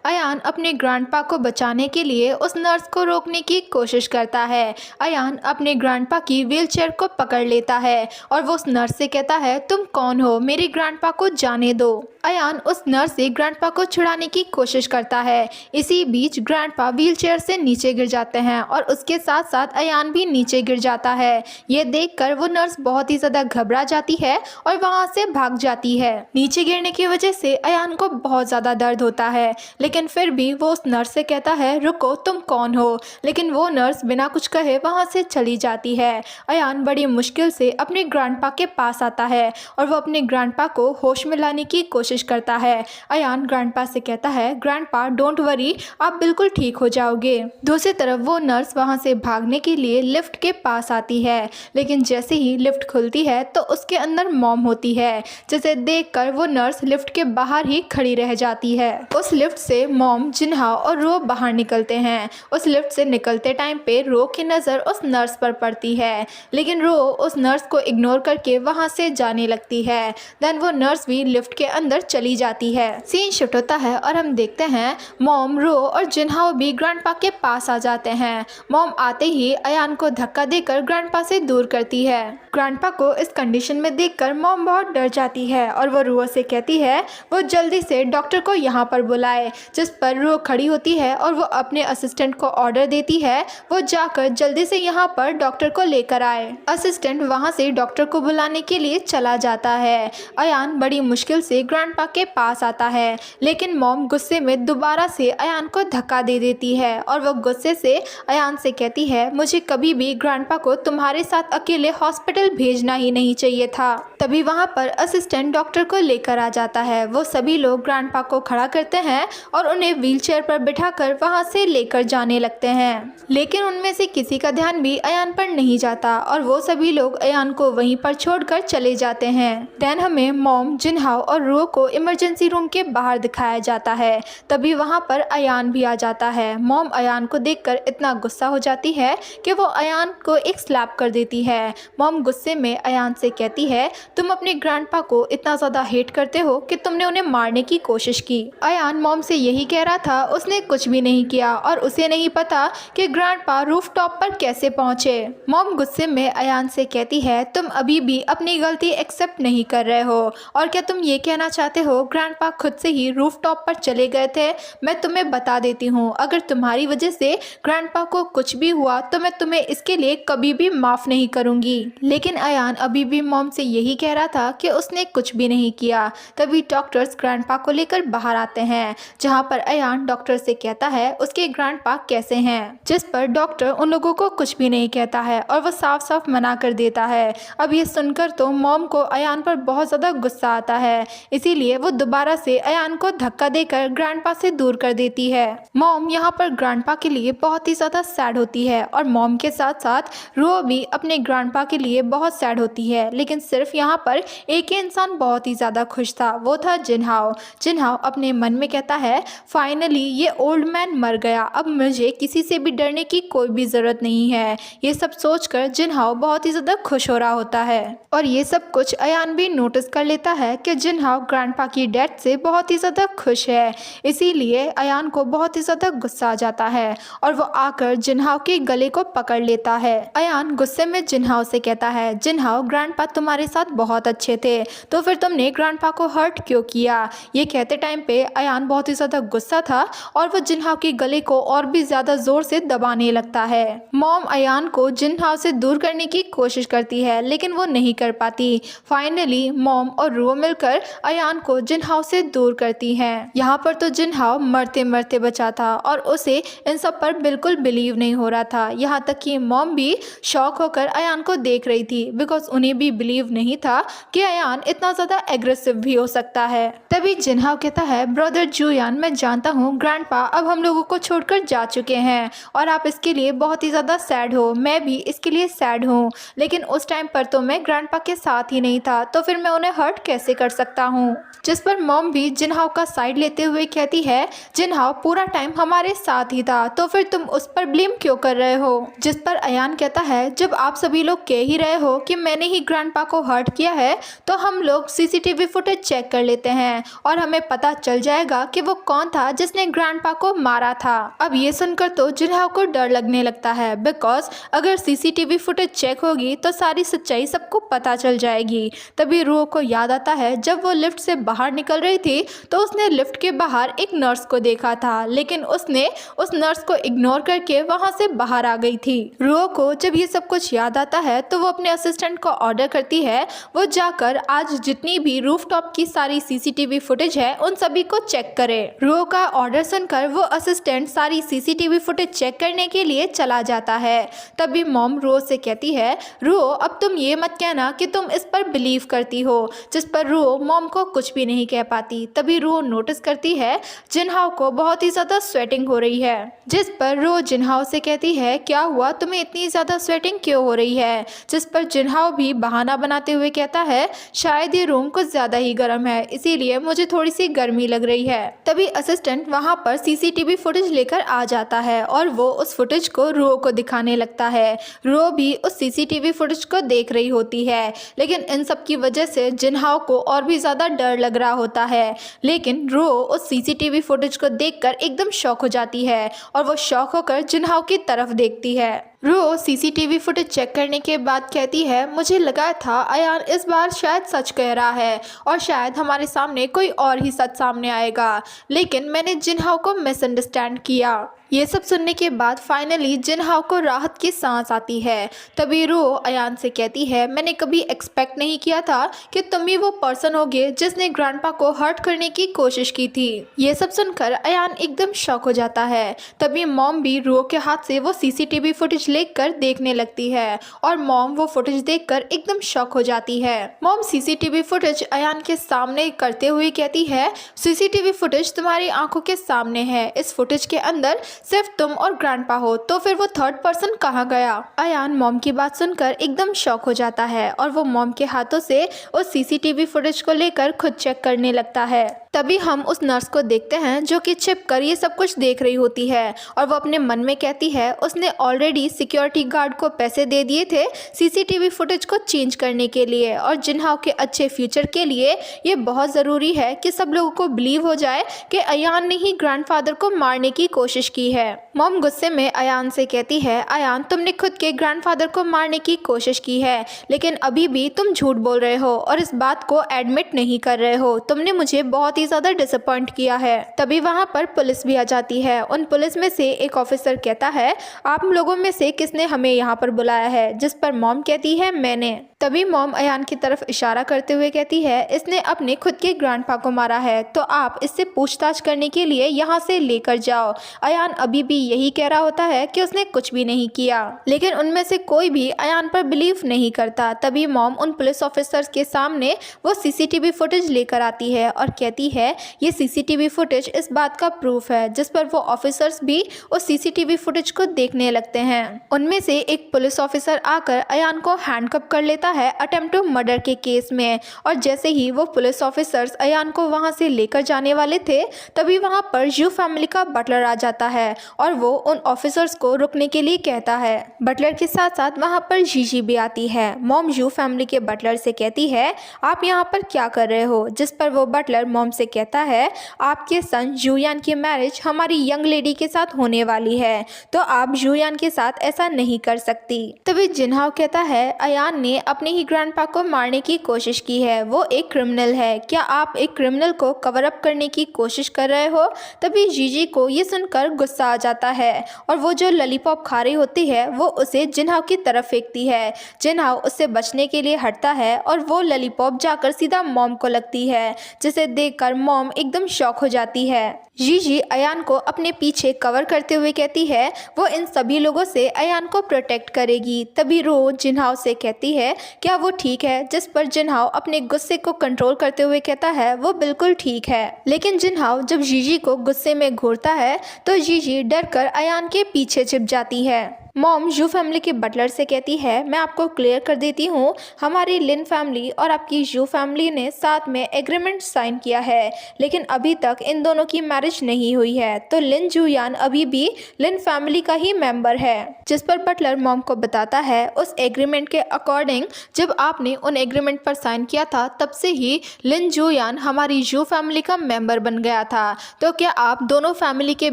अयान अपने ग्रैंडपा को बचाने के लिए उस नर्स को रोकने की कोशिश करता है। अयान अपने ग्रैंडपा की व्हीलचेयर को पकड़ लेता है और वो उस नर्स से कहता है तुम कौन हो, मेरे ग्रैंडपा को जाने दो। अयान उस नर्स से ग्रैंडपा को छुड़ाने की कोशिश करता है। इसी बीच ग्रैंडपा व्हीलचेयर से नीचे गिर जाते हैं और उसके साथ साथ अयान भी नीचे गिर जाता है। ये देखकर वो नर्स बहुत ही ज़्यादा घबरा जाती है और वहाँ से भाग जाती है। नीचे गिरने की वजह से अयान को बहुत ज़्यादा दर्द होता है, लेकिन फिर भी वो उस नर्स से कहता है रुको तुम कौन हो, लेकिन वो नर्स बिना कुछ कहे वहाँ से चली जाती है। अयान बड़ी मुश्किल से अपने ग्रैंडपा के पास आता है और वो अपने ग्रैंडपा को होश में लाने की कोशिश करता है। अयान ग्रैंडपा से कहता है ग्रैंडपा डोंट वरी, आप बिल्कुल ठीक हो जाओगे। दूसरी तरफ वो नर्स वहां से भागने के लिए लिफ्ट के पास आती है, लेकिन जैसे ही लिफ्ट खुलती है तो उसके अंदर मॉम होती है, जिसे देखकर वो नर्स लिफ्ट के बाहर ही खड़ी रह जाती है। उस लिफ्ट से मॉम, जिनहाओ और रो बाहर निकलते हैं। उस लिफ्ट से निकलते टाइम पे रो की नज़र उस नर्स पर पड़ती है, लेकिन रो उस नर्स को इग्नोर करके वहां से जाने लगती है। देन वो नर्स भी लिफ्ट के अंदर चली जाती है। सीन शिफ्ट होता है और हम देखते हैं मॉम, रो और जिनहाओ भी ग्रैंडपा के पास आ जाते हैं। मॉम आते ही अयान को धक्का देकर ग्रैंडपा से दूर करती है। ग्रैंडपा को इस कंडीशन में देखकर मॉम बहुत डर जाती है और वो रुओ से कहती है वो जल्दी से डॉक्टर को यहाँ पर बुलाए, जिस पर रुओ खड़ी होती है और वो अपने असिस्टेंट को ऑर्डर देती है वो जाकर जल्दी से यहाँ पर डॉक्टर को लेकर आए। असिस्टेंट वहाँ से डॉक्टर को बुलाने के लिए चला जाता है। अयान बड़ी मुश्किल से ग्रैंडपा के पास आता है, लेकिन मॉम गुस्से में दोबारा से अयान को धक्का दे देती है और वो गुस्से से अयान से कहती है मुझे कभी भी ग्रैंडपा को तुम्हारे साथ अकेले हॉस्पिटल भेजना ही नहीं चाहिए था। तभी वहाँ पर असिस्टेंट डॉक्टर को लेकर आ जाता है। वो सभी लोग ग्रैंडपा को खड़ा करते हैं और उन्हें व्हीलचेयर पर बिठाकर वहाँ से लेकर जाने लगते हैं, लेकिन उनमें से किसी का ध्यान भी अयान पर नहीं जाता और वो सभी लोग अयान को वहीं पर छोड़कर चले जाते हैं। देन हमें मॉम, जिनहाओ और रुओ को इमरजेंसी रूम के बाहर दिखाया जाता है। तभी वहाँ पर अयान भी आ जाता है। मॉम अयान को देखकर इतना गुस्सा हो जाती है कि वो अयान को एक स्लैप कर देती है। मॉम गुस्से में अयान से कहती है तुम अपने ग्रैंडपा को इतना ज़्यादा हेट करते हो कि तुमने उन्हें मारने की कोशिश की। अयान मॉम से यही कह रहा था उसने कुछ भी नहीं किया और उसे नहीं पता कि ग्रैंडपा रूफटॉप पर कैसे पहुंचे। मॉम गुस्से में अयान से कहती है तुम अभी भी अपनी गलती एक्सेप्ट नहीं कर रहे हो और क्या तुम ये कहना चाहते हो ग्रैंडपा खुद से ही रूफटॉप पर चले गए थे। मैं तुम्हें बता देती हूँ अगर तुम्हारी वजह से ग्रैंडपा को कुछ भी हुआ तो मैं तुम्हें इसके लिए कभी भी माफ़ नहीं करूँगी। लेकिन अयान अभी भी मॉम से यही कह रहा था कि उसने कुछ भी नहीं किया। तभी डॉक्टर्स ग्रैंडपा को लेकर बाहर आते हैं, जहाँ पर अयान डॉक्टर से कहता है उसके ग्रैंडपा कैसे हैं, जिस पर डॉक्टर उन लोगों को कुछ भी नहीं कहता है और वो साफ साफ मना कर देता है। अब ये सुनकर तो मॉम को अयान पर बहुत ज़्यादा गुस्सा आता है, इसीलिए वो दोबारा से अयान को धक्का देकर ग्रैंडपा से दूर कर देती है। मॉम यहाँ पर ग्रैंडपा के लिए बहुत ही ज़्यादा सैड होती है और मॉम के साथ साथ रुओ भी अपने ग्रैंडपा के लिए बहुत सैड होती है। लेकिन सिर्फ यहाँ पर एक ही इंसान बहुत ही ज़्यादा खुश था, वो था जिनहाओ। जिनहाओ अपने मन में कहता है फाइनली ये ओल्ड मैन मर गया, अब मुझे किसी से भी डरने की कोई भी ज़रूरत नहीं है। ये सब सोचकर जिनहाओ बहुत ही ज़्यादा खुश हो रहा होता है और ये सब कुछ अयान भी नोटिस कर लेता है कि जिनहाओ ग्रैंडपा की डेथ से बहुत ही ज़्यादा खुश है। इसीलिए अयान को बहुत ही ज़्यादा गुस्सा आ जाता है और वो आकर जिनहाओ के गले को पकड़ लेता है। अयान गुस्से में जिनहाओ से कहता है जिनहाओ ग्रैंडपा तुम्हारे साथ बहुत अच्छे थे, तो फिर तुमने ग्रैंडपा को हर्ट क्यों किया। ये कहते टाइम पे अयान बहुत ही ज़्यादा गुस्सा था और वो जिनहाओ के गले को और भी ज़्यादा ज़ोर से दबाने लगता है। मॉम अयान को जिनहाओ से दूर करने की कोशिश करती है लेकिन वो नहीं कर पाती। फाइनली मॉम और रुओ मिलकर अयान को जिनहाओ से दूर करती हैं। यहाँ पर तो जिनहाओ मरते मरते बचा था और उसे इन सब पर बिल्कुल बिलीव नहीं हो रहा था। यहाँ तक कि मॉम भी शॉक होकर अयान को देख रही थी, बिकॉज उन्हें भी बिलीव नहीं था कि अयान इतना ज़्यादा एग्रेसिव भी हो सकता है। तभी जिनहाओ कहता है ब्रदर जुयान, मैं जानता हूँ ग्रैंडपा अब हम लोगों को छोड़कर जा चुके हैं और आप इसके लिए बहुत ही ज़्यादा सैड हो, मैं भी इसके लिए सैड हूँ, लेकिन उस टाइम पर तो मैं ग्रैंडपा के साथ ही नहीं था, तो फिर मैं उन्हें हर्ट कैसे कर सकता हूँ। जिस पर मॉम भी जिनहाओ का साइड लेते हुए कहती है जिनहाओ पूरा टाइम हमारे साथ ही था, तो फिर तुम उस पर ब्लेम क्यों कर रहे हो। जिस पर अयान कहता है जब आप सभी लोग कह ही रहे हो कि मैंने ही ग्रैंडपा को हर्ट किया है तो हम लोग सीसीटीवी फुटेज चेक कर लेते हैं और हमें पता चल जाएगा कि वो कौन था जिसने ग्रैंडपा को मारा था। अब ये सुनकर तो जिनहाओ को डर लगने लगता है, बिकॉज अगर सीसीटीवी फुटेज चेक होगी तो सारी सच्चाई सबको पता चल जाएगी। तभी रुओ को याद आता है जब वो लिफ्ट से बाहर निकल रही थी तो उसने लिफ्ट के बाहर एक नर्स को देखा था, लेकिन उसने उस नर्स को इग्नोर करके वहां से बाहर आ गई थी। रुओ को जब ये सब कुछ याद आता है तो वो अपने असिस्टेंट को ऑर्डर करती है वो जाकर आज जितनी भी रूफटॉप की सारी सीसीटीवी फुटेज है उन सभी को चेक करे। रुओ का ऑर्डर सुनकर वो असिस्टेंट सारी सीसीटीवी फुटेज चेक करने के लिए चला जाता है। तभी मॉम रुओ से कहती है रुओ अब तुम ये मत कहना कि तुम इस पर बिलीव करती हो, जिस पर रुओ मॉम को कुछ भी नहीं कह पाती। तभी रुओ नोटिस करती है जिनहाओ को बहुत ही ज़्यादा स्वेटिंग हो रही है, जिस पर रुओ जिनहाओ से कहती है क्या हुआ, तुम्हें इतनी ज़्यादा स्वेटिंग क्यों हो रही है। जिस पर जिनहाओ भी बहाना बनाते हुए कहता है शायद ये रूम कुछ ज़्यादा ही गर्म है, इसीलिए मुझे थोड़ी सी गर्मी लग रही है। तभी असिस्टेंट वहाँ पर सीसीटीवी फुटेज लेकर आ जाता है और वो उस फुटेज को रुओ को दिखाने लगता है। रुओ भी उस सीसीटीवी फुटेज को देख रही होती है, लेकिन इन सब की वजह से जिनहाओ को और भी ज़्यादा डर लग रहा होता है। लेकिन रुओ उस सीसीटीवी फुटेज को देखकर एकदम शॉक हो जाती है और वो शॉक शॉक होकर जिनहाओ की तरफ देखती है। रो सीसीटीवी फुटेज चेक करने के बाद कहती है, मुझे लगा था अयान इस बार शायद सच कह रहा है और शायद हमारे सामने कोई और ही सच सामने आएगा, लेकिन मैंने जिनहाओ को मिसअंडरस्टैंड किया। ये सब सुनने के बाद फाइनली जिनहाओ को राहत की सांस आती है। तभी रो अयान से कहती है, मैंने कभी एक्सपेक्ट नहीं किया था कि तुम ही वो पर्सन होगे जिसने ग्रैंडपा को हर्ट करने की कोशिश की थी। ये सब सुनकर अयान एकदम शॉक हो जाता है। तभी मॉम भी रो के हाथ से वो सीसीटीवी फुटेज लेकर देखने लगती है और मॉम वो फुटेज देखकर एकदम शॉक हो जाती है। मॉम सीसीटीवी फुटेज अयान के सामने करते हुए कहती है, सीसीटीवी फुटेज तुम्हारी आंखों के सामने है, इस फुटेज के अंदर सिर्फ तुम और ग्रैंडपा हो, तो फिर वो थर्ड पर्सन कहाँ गया। अयान मॉम की बात सुनकर एकदम शॉक हो जाता है और वो मॉम के हाथों से उस सीसीटीवी फुटेज को लेकर खुद चेक करने लगता है। तभी हम उस नर्स को देखते हैं जो कि छिप कर ये सब कुछ देख रही होती है और वो अपने मन में कहती है, उसने ऑलरेडी सिक्योरिटी गार्ड को पैसे दे दिए थे सीसीटीवी फुटेज को चेंज करने के लिए और जिनहाओ के अच्छे फ्यूचर के लिए ये बहुत ज़रूरी है कि सब लोगों को बिलीव हो जाए कि अयान ने ही ग्रैंडफादर को मारने की कोशिश की है। मॉम गुस्से में अयान से कहती है, अयान तुमने खुद के ग्रैंडफादर को मारने की कोशिश की है, लेकिन अभी भी तुम झूठ बोल रहे हो और इस बात को एडमिट नहीं कर रहे हो। तुमने मुझे बहुत ज्यादा डिसअपॉइंट किया है। तभी वहां पर पुलिस भी आ जाती है। उन पुलिस में से एक ऑफिसर कहता है, आप लोगों में से किसने हमें यहाँ पर बुलाया है, जिस पर मॉम कहती है, मैंने। तभी मॉम अयान की तरफ इशारा करते हुए कहती है, इसने अपने खुद के ग्रैंडपा को मारा है, तो आप इससे पूछताछ करने के लिए यहाँ से लेकर जाओ। अयान अभी भी यही कह रहा होता है कि उसने कुछ भी नहीं किया, लेकिन उनमें से कोई भी अयान पर बिलीव नहीं करता। तभी मॉम उन पुलिस ऑफिसर्स के सामने वो सीसीटीवी फुटेज लेकर आती है और कहती है, ये सीसीटीवी फुटेज इस बात का प्रूफ है, जिस पर वो ऑफिसर्स भी उस सीसीटीवी फुटेज को देखने लगते हैं। उनमें से एक पुलिस ऑफिसर आकर अयान को हैंडकफ कर लेता है अटेम्प्ट टू मर्डर के केस में, और जैसे ही वो पुलिस ऑफिसर्स अयान को वहां से लेकर जाने वाले थे, तभी वहां पर यू फैमिली का बटलर आ जाता है और वो उन ऑफिसर्स को रुकने के लिए कहता है। बटलर के साथ साथ वहां पर जीजी भी आती है। मॉम यू फैमिली के बटलर से कहती है, आप यहाँ पर क्या कर रहे हो, जिस पर वो बटलर मॉम से कहता है, आपके सन जूयान की मैरिज हमारी यंग लेडी के साथ होने वाली है, तो आप जूयान के साथ ऐसा नहीं कर सकती। तभी जिनहाओ कहता है, अयान ने अपने ही ग्रैंडपा को मारने की कोशिश की है, वो एक क्रिमिनल है, क्या आप एक क्रिमिनल को कवर अप करने की कोशिश कर रहे हो। तभी जीजी को ये सुनकर गुस्सा आ जाता है और वो जो लॉलीपॉप खा रही होती है वो उसे जिनहाओ की तरफ फेंकती है। जिनहाओ उससे बचने के लिए हटता है और वो लॉलीपॉप जाकर सीधा मॉम को लगती है, जिसे देखकर मॉम एकदम शॉक हो जाती है। जीजी अयान को अपने पीछे कवर करते हुए कहती है, वो इन सभी लोगों से अयान को प्रोटेक्ट करेगी। तभी रो जिनहाओ से कहती है, क्या वो ठीक है, जिस पर जिनहाओ अपने गुस्से को कंट्रोल करते हुए कहता है, वो बिल्कुल ठीक है। लेकिन जिनहाओ जब जीजी को गुस्से में घूरता है तो जीजी डरकर अयान के पीछे छिप जाती है। मॉम यू फैमिली के बटलर से कहती है, मैं आपको क्लियर कर देती हूँ, हमारी लिन फैमिली और आपकी यू फैमिली ने साथ में एग्रीमेंट साइन किया है, लेकिन अभी तक इन दोनों की मैरिज नहीं हुई है, तो लिन जूयान अभी भी लिन फैमिली का ही मेंबर है। जिस पर बटलर मॉम को बताता है, उस एग्रीमेंट के अकॉर्डिंग जब आपने उन एग्रीमेंट पर साइन किया था, तब से ही लिन जूयान हमारी यू फैमिली का मेंबर बन गया था, तो क्या आप दोनों फैमिली के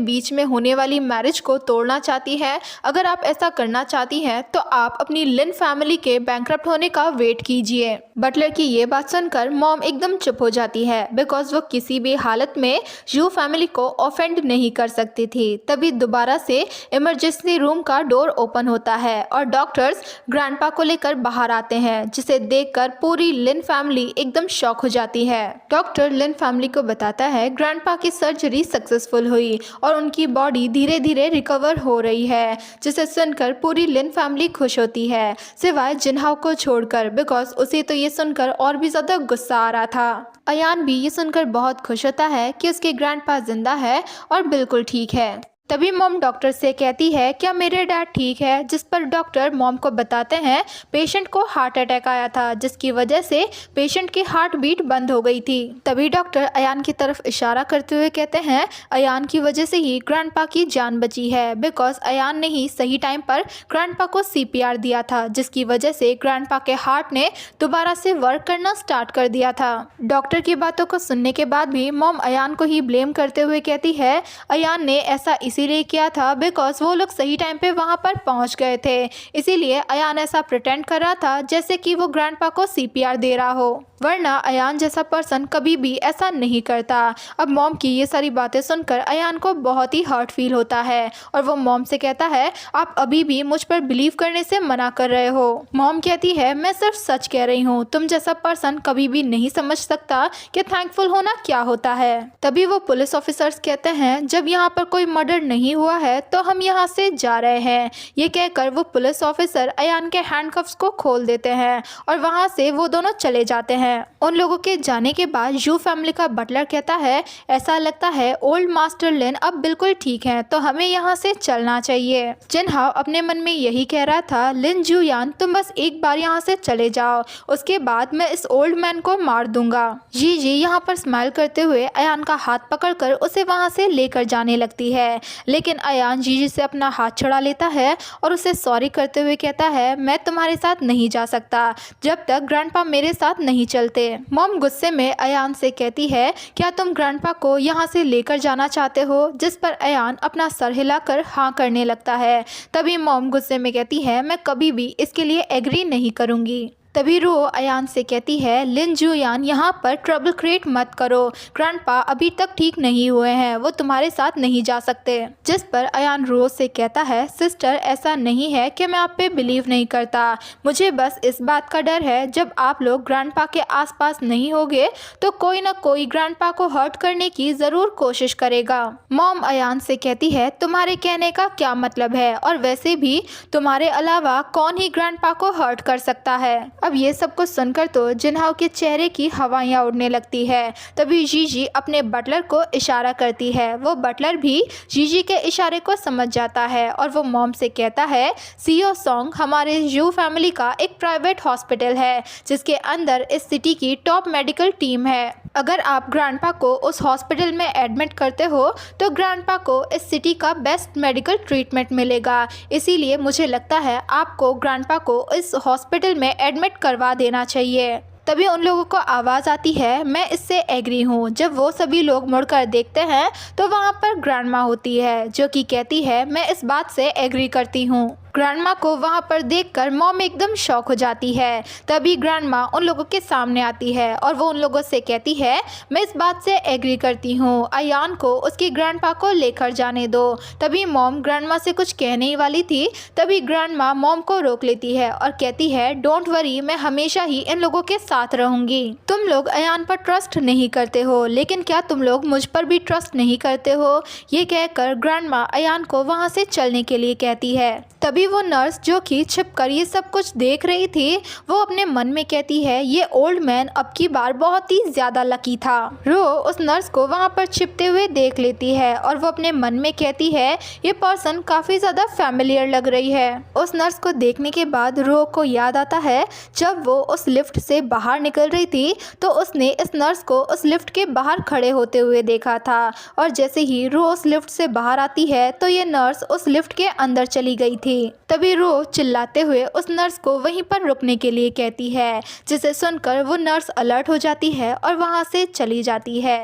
बीच में होने वाली मैरिज को तोड़ना चाहती है। अगर आप ऐसा करना चाहती हैं तो आप अपनी लिन फैमिली के बैंकरप्ट होने का वेट कीजिए। बटलर की ये बात सुनकर मॉम एकदम चुप हो जाती है, बिकॉज वो किसी भी हालत में यू फैमिली को ऑफेंड नहीं कर सकती थी। तभी दोबारा से इमरजेंसी रूम का डोर ओपन होता है और डॉक्टर्स ग्रैंडपा को लेकर बाहर आते हैं, जिसे देखकर पूरी लिन फैमिली एकदम शॉक हो जाती है। डॉक्टर लिन फैमिली को बताता है, ग्रैंडपा की सर्जरी सक्सेसफुल हुई और उनकी बॉडी धीरे धीरे रिकवर हो रही है, जिसे सुनकर पूरी लिन फैमिली खुश होती है, सिवाय जिनहाओ को छोड़कर, बिकॉज उसे तो ये सुनकर और भी ज़्यादा गुस्सा आ रहा था। अयान भी ये सुनकर बहुत खुश होता है कि उसके ग्रैंडपा जिंदा है और बिल्कुल ठीक है। तभी मॉम डॉक्टर से कहती है, क्या मेरे डैड ठीक है, जिस पर डॉक्टर मॉम को बताते हैं, पेशेंट को हार्ट अटैक आया था, जिसकी वजह से पेशेंट की हार्ट बीट बंद हो गई थी। तभी डॉक्टर अयान की तरफ इशारा करते हुए कहते हैं, अयान की वजह से ही ग्रैंडपा की जान बची है, बिकॉज अयान ने ही सही टाइम पर ग्रैंडपा को CPR दिया था, जिसकी वजह से ग्रैंडपा के हार्ट ने दोबारा से वर्क करना स्टार्ट कर दिया था। डॉक्टर की बातों को सुनने के बाद भी मॉम अयान को ही ब्लेम करते हुए कहती है, अयान ने ऐसा इसीलिए किया था बिकॉज वो लोग सही टाइम पे वहाँ पर पहुँच गए थे, इसीलिए अयान ऐसा प्रिटेंड कर रहा था जैसे कि वो ग्रैंडपा को CPR दे रहा हो, वरना अयान जैसा पर्सन कभी भी ऐसा नहीं करता। अब मॉम की ये सारी बातें सुनकर अयान को बहुत ही हर्ट फील होता है और वो मॉम से कहता है आप अभी भी मुझ पर बिलीव करने से मना कर रहे हो। मॉम कहती है मैं सिर्फ सच कह रही हूँ, तुम जैसा पर्सन कभी भी नहीं समझ सकता कि थैंकफुल होना क्या होता है। तभी वो पुलिस ऑफिसर्स कहते हैं जब यहाँ पर कोई मर्डर नहीं हुआ है तो हम यहाँ से जा रहे हैं। ये कहकर वो पुलिस ऑफिसर अयान के हैंडकफ्स को खोल देते हैं और वहाँ से वो दोनों चले जाते हैं। उन लोगों के जाने के बाद यू फैमिली का बटलर कहता है ऐसा लगता है ओल्ड मास्टर लिन अब बिल्कुल ठीक है, तो हमें यहाँ से चलना चाहिए। जिनहाओ अपने मन में यही कह रहा था लिन जुयान तुम बस एक बार यहाँ से चले जाओ, उसके बाद मैं इस ओल्ड मैन को मार दूंगा। जी यहाँ पर स्माइल करते हुए अयान का हाथ पकड़कर उसे वहाँ से लेकर जाने लगती है, लेकिन अयान जी से अपना हाथ छुड़ा लेता है और उसे सॉरी करते हुए कहता है मैं तुम्हारे साथ नहीं जा सकता जब तक ग्रैंडपा मेरे साथ नहीं चलते। मॉम गुस्से में अयान से कहती है क्या तुम ग्रैंडपा को यहाँ से लेकर जाना चाहते हो, जिस पर अयान अपना सर हिलाकर हाँ करने लगता है। तभी मॉम गुस्से में कहती है मैं कभी भी इसके लिए एग्री नहीं करूँगी। तभी रो अयान से कहती है लिन जुयान यहाँ पर ट्रबल क्रिएट मत करो, ग्रैंडपा अभी तक ठीक नहीं हुए हैं, वो तुम्हारे साथ नहीं जा सकते। जिस पर अयान रो से कहता है सिस्टर ऐसा नहीं है कि मैं आप पे बिलीव नहीं करता, मुझे बस इस बात का डर है जब आप लोग ग्रैंडपा के आसपास नहीं होगे तो कोई ना कोई ग्रैंडपा को हर्ट करने की ज़रूर कोशिश करेगा। मॉम अयान से कहती है तुम्हारे कहने का क्या मतलब है, और वैसे भी तुम्हारे अलावा कौन ही ग्रैंडपा को हर्ट कर सकता है। अब ये सब कुछ सुनकर तो जिनहाओ के चेहरे की हवाइयाँ उड़ने लगती है। तभी जीजी अपने बटलर को इशारा करती है, वो बटलर भी जीजी के इशारे को समझ जाता है और वो मॉम से कहता है सीओ सॉन्ग हमारे यू फैमिली का एक प्राइवेट हॉस्पिटल है जिसके अंदर इस सिटी की टॉप मेडिकल टीम है। अगर आप ग्रैंडपा को उस हॉस्पिटल में एडमिट करते हो तो ग्रैंडपा को इस सिटी का बेस्ट मेडिकल ट्रीटमेंट मिलेगा, इसीलिए मुझे लगता है आपको ग्रैंडपा को इस हॉस्पिटल में एडमिट करवा देना चाहिए। तभी उन लोगों को आवाज़ आती है मैं इससे एग्री हूँ। जब वो सभी लोग मुड़कर देखते हैं तो वहाँ पर ग्रैंडमा होती है जो कि कहती है मैं इस बात से एग्री करती हूँ। ग्रैंडमा को वहाँ पर देखकर मॉम एकदम शॉक हो जाती है। तभी ग्रैंडमा उन लोगों के सामने आती है और वो उन लोगों से कहती है मैं इस बात से एग्री करती हूँ, अयान को उसकी ग्रैंडपा को लेकर जाने दो। तभी मॉम ग्रैंडमा से कुछ कहने ही वाली थी, तभी ग्रैंडमा मॉम को रोक लेती है और कहती है डोंट वरी, मैं हमेशा ही इन लोगों के साथ रहूंगी। तुम लोग अयान पर ट्रस्ट नहीं करते हो, लेकिन क्या तुम लोग मुझ पर भी ट्रस्ट नहीं करते हो? ये कहकर ग्रैंडमा अयान को वहाँ से चलने के लिए कहती है। तभी वो नर्स जो कि छिपकर ये सब कुछ देख रही थी वो अपने मन में कहती है ये ओल्ड मैन अब की बार बहुत ही ज्यादा लकी था। रो उस नर्स को वहाँ पर छिपते हुए देख लेती है और वो अपने मन में कहती है ये पर्सन काफी ज्यादा फैमिलियर लग रही है। उस नर्स को देखने के बाद रो को याद आता है जब वो उस लिफ्ट से बाहर निकल रही थी तो उसने इस नर्स को उस लिफ्ट के बाहर खड़े होते हुए देखा था, और जैसे ही रो उस लिफ्ट से बाहर आती है तो ये नर्स उस लिफ्ट के अंदर चली गई थी। तभी रो चिल्लाते हुए उस नर्स को वहीं पर रुकने के लिए कहती है, जिसे सुनकर वो नर्स अलर्ट हो जाती है और वहां से चली जाती है।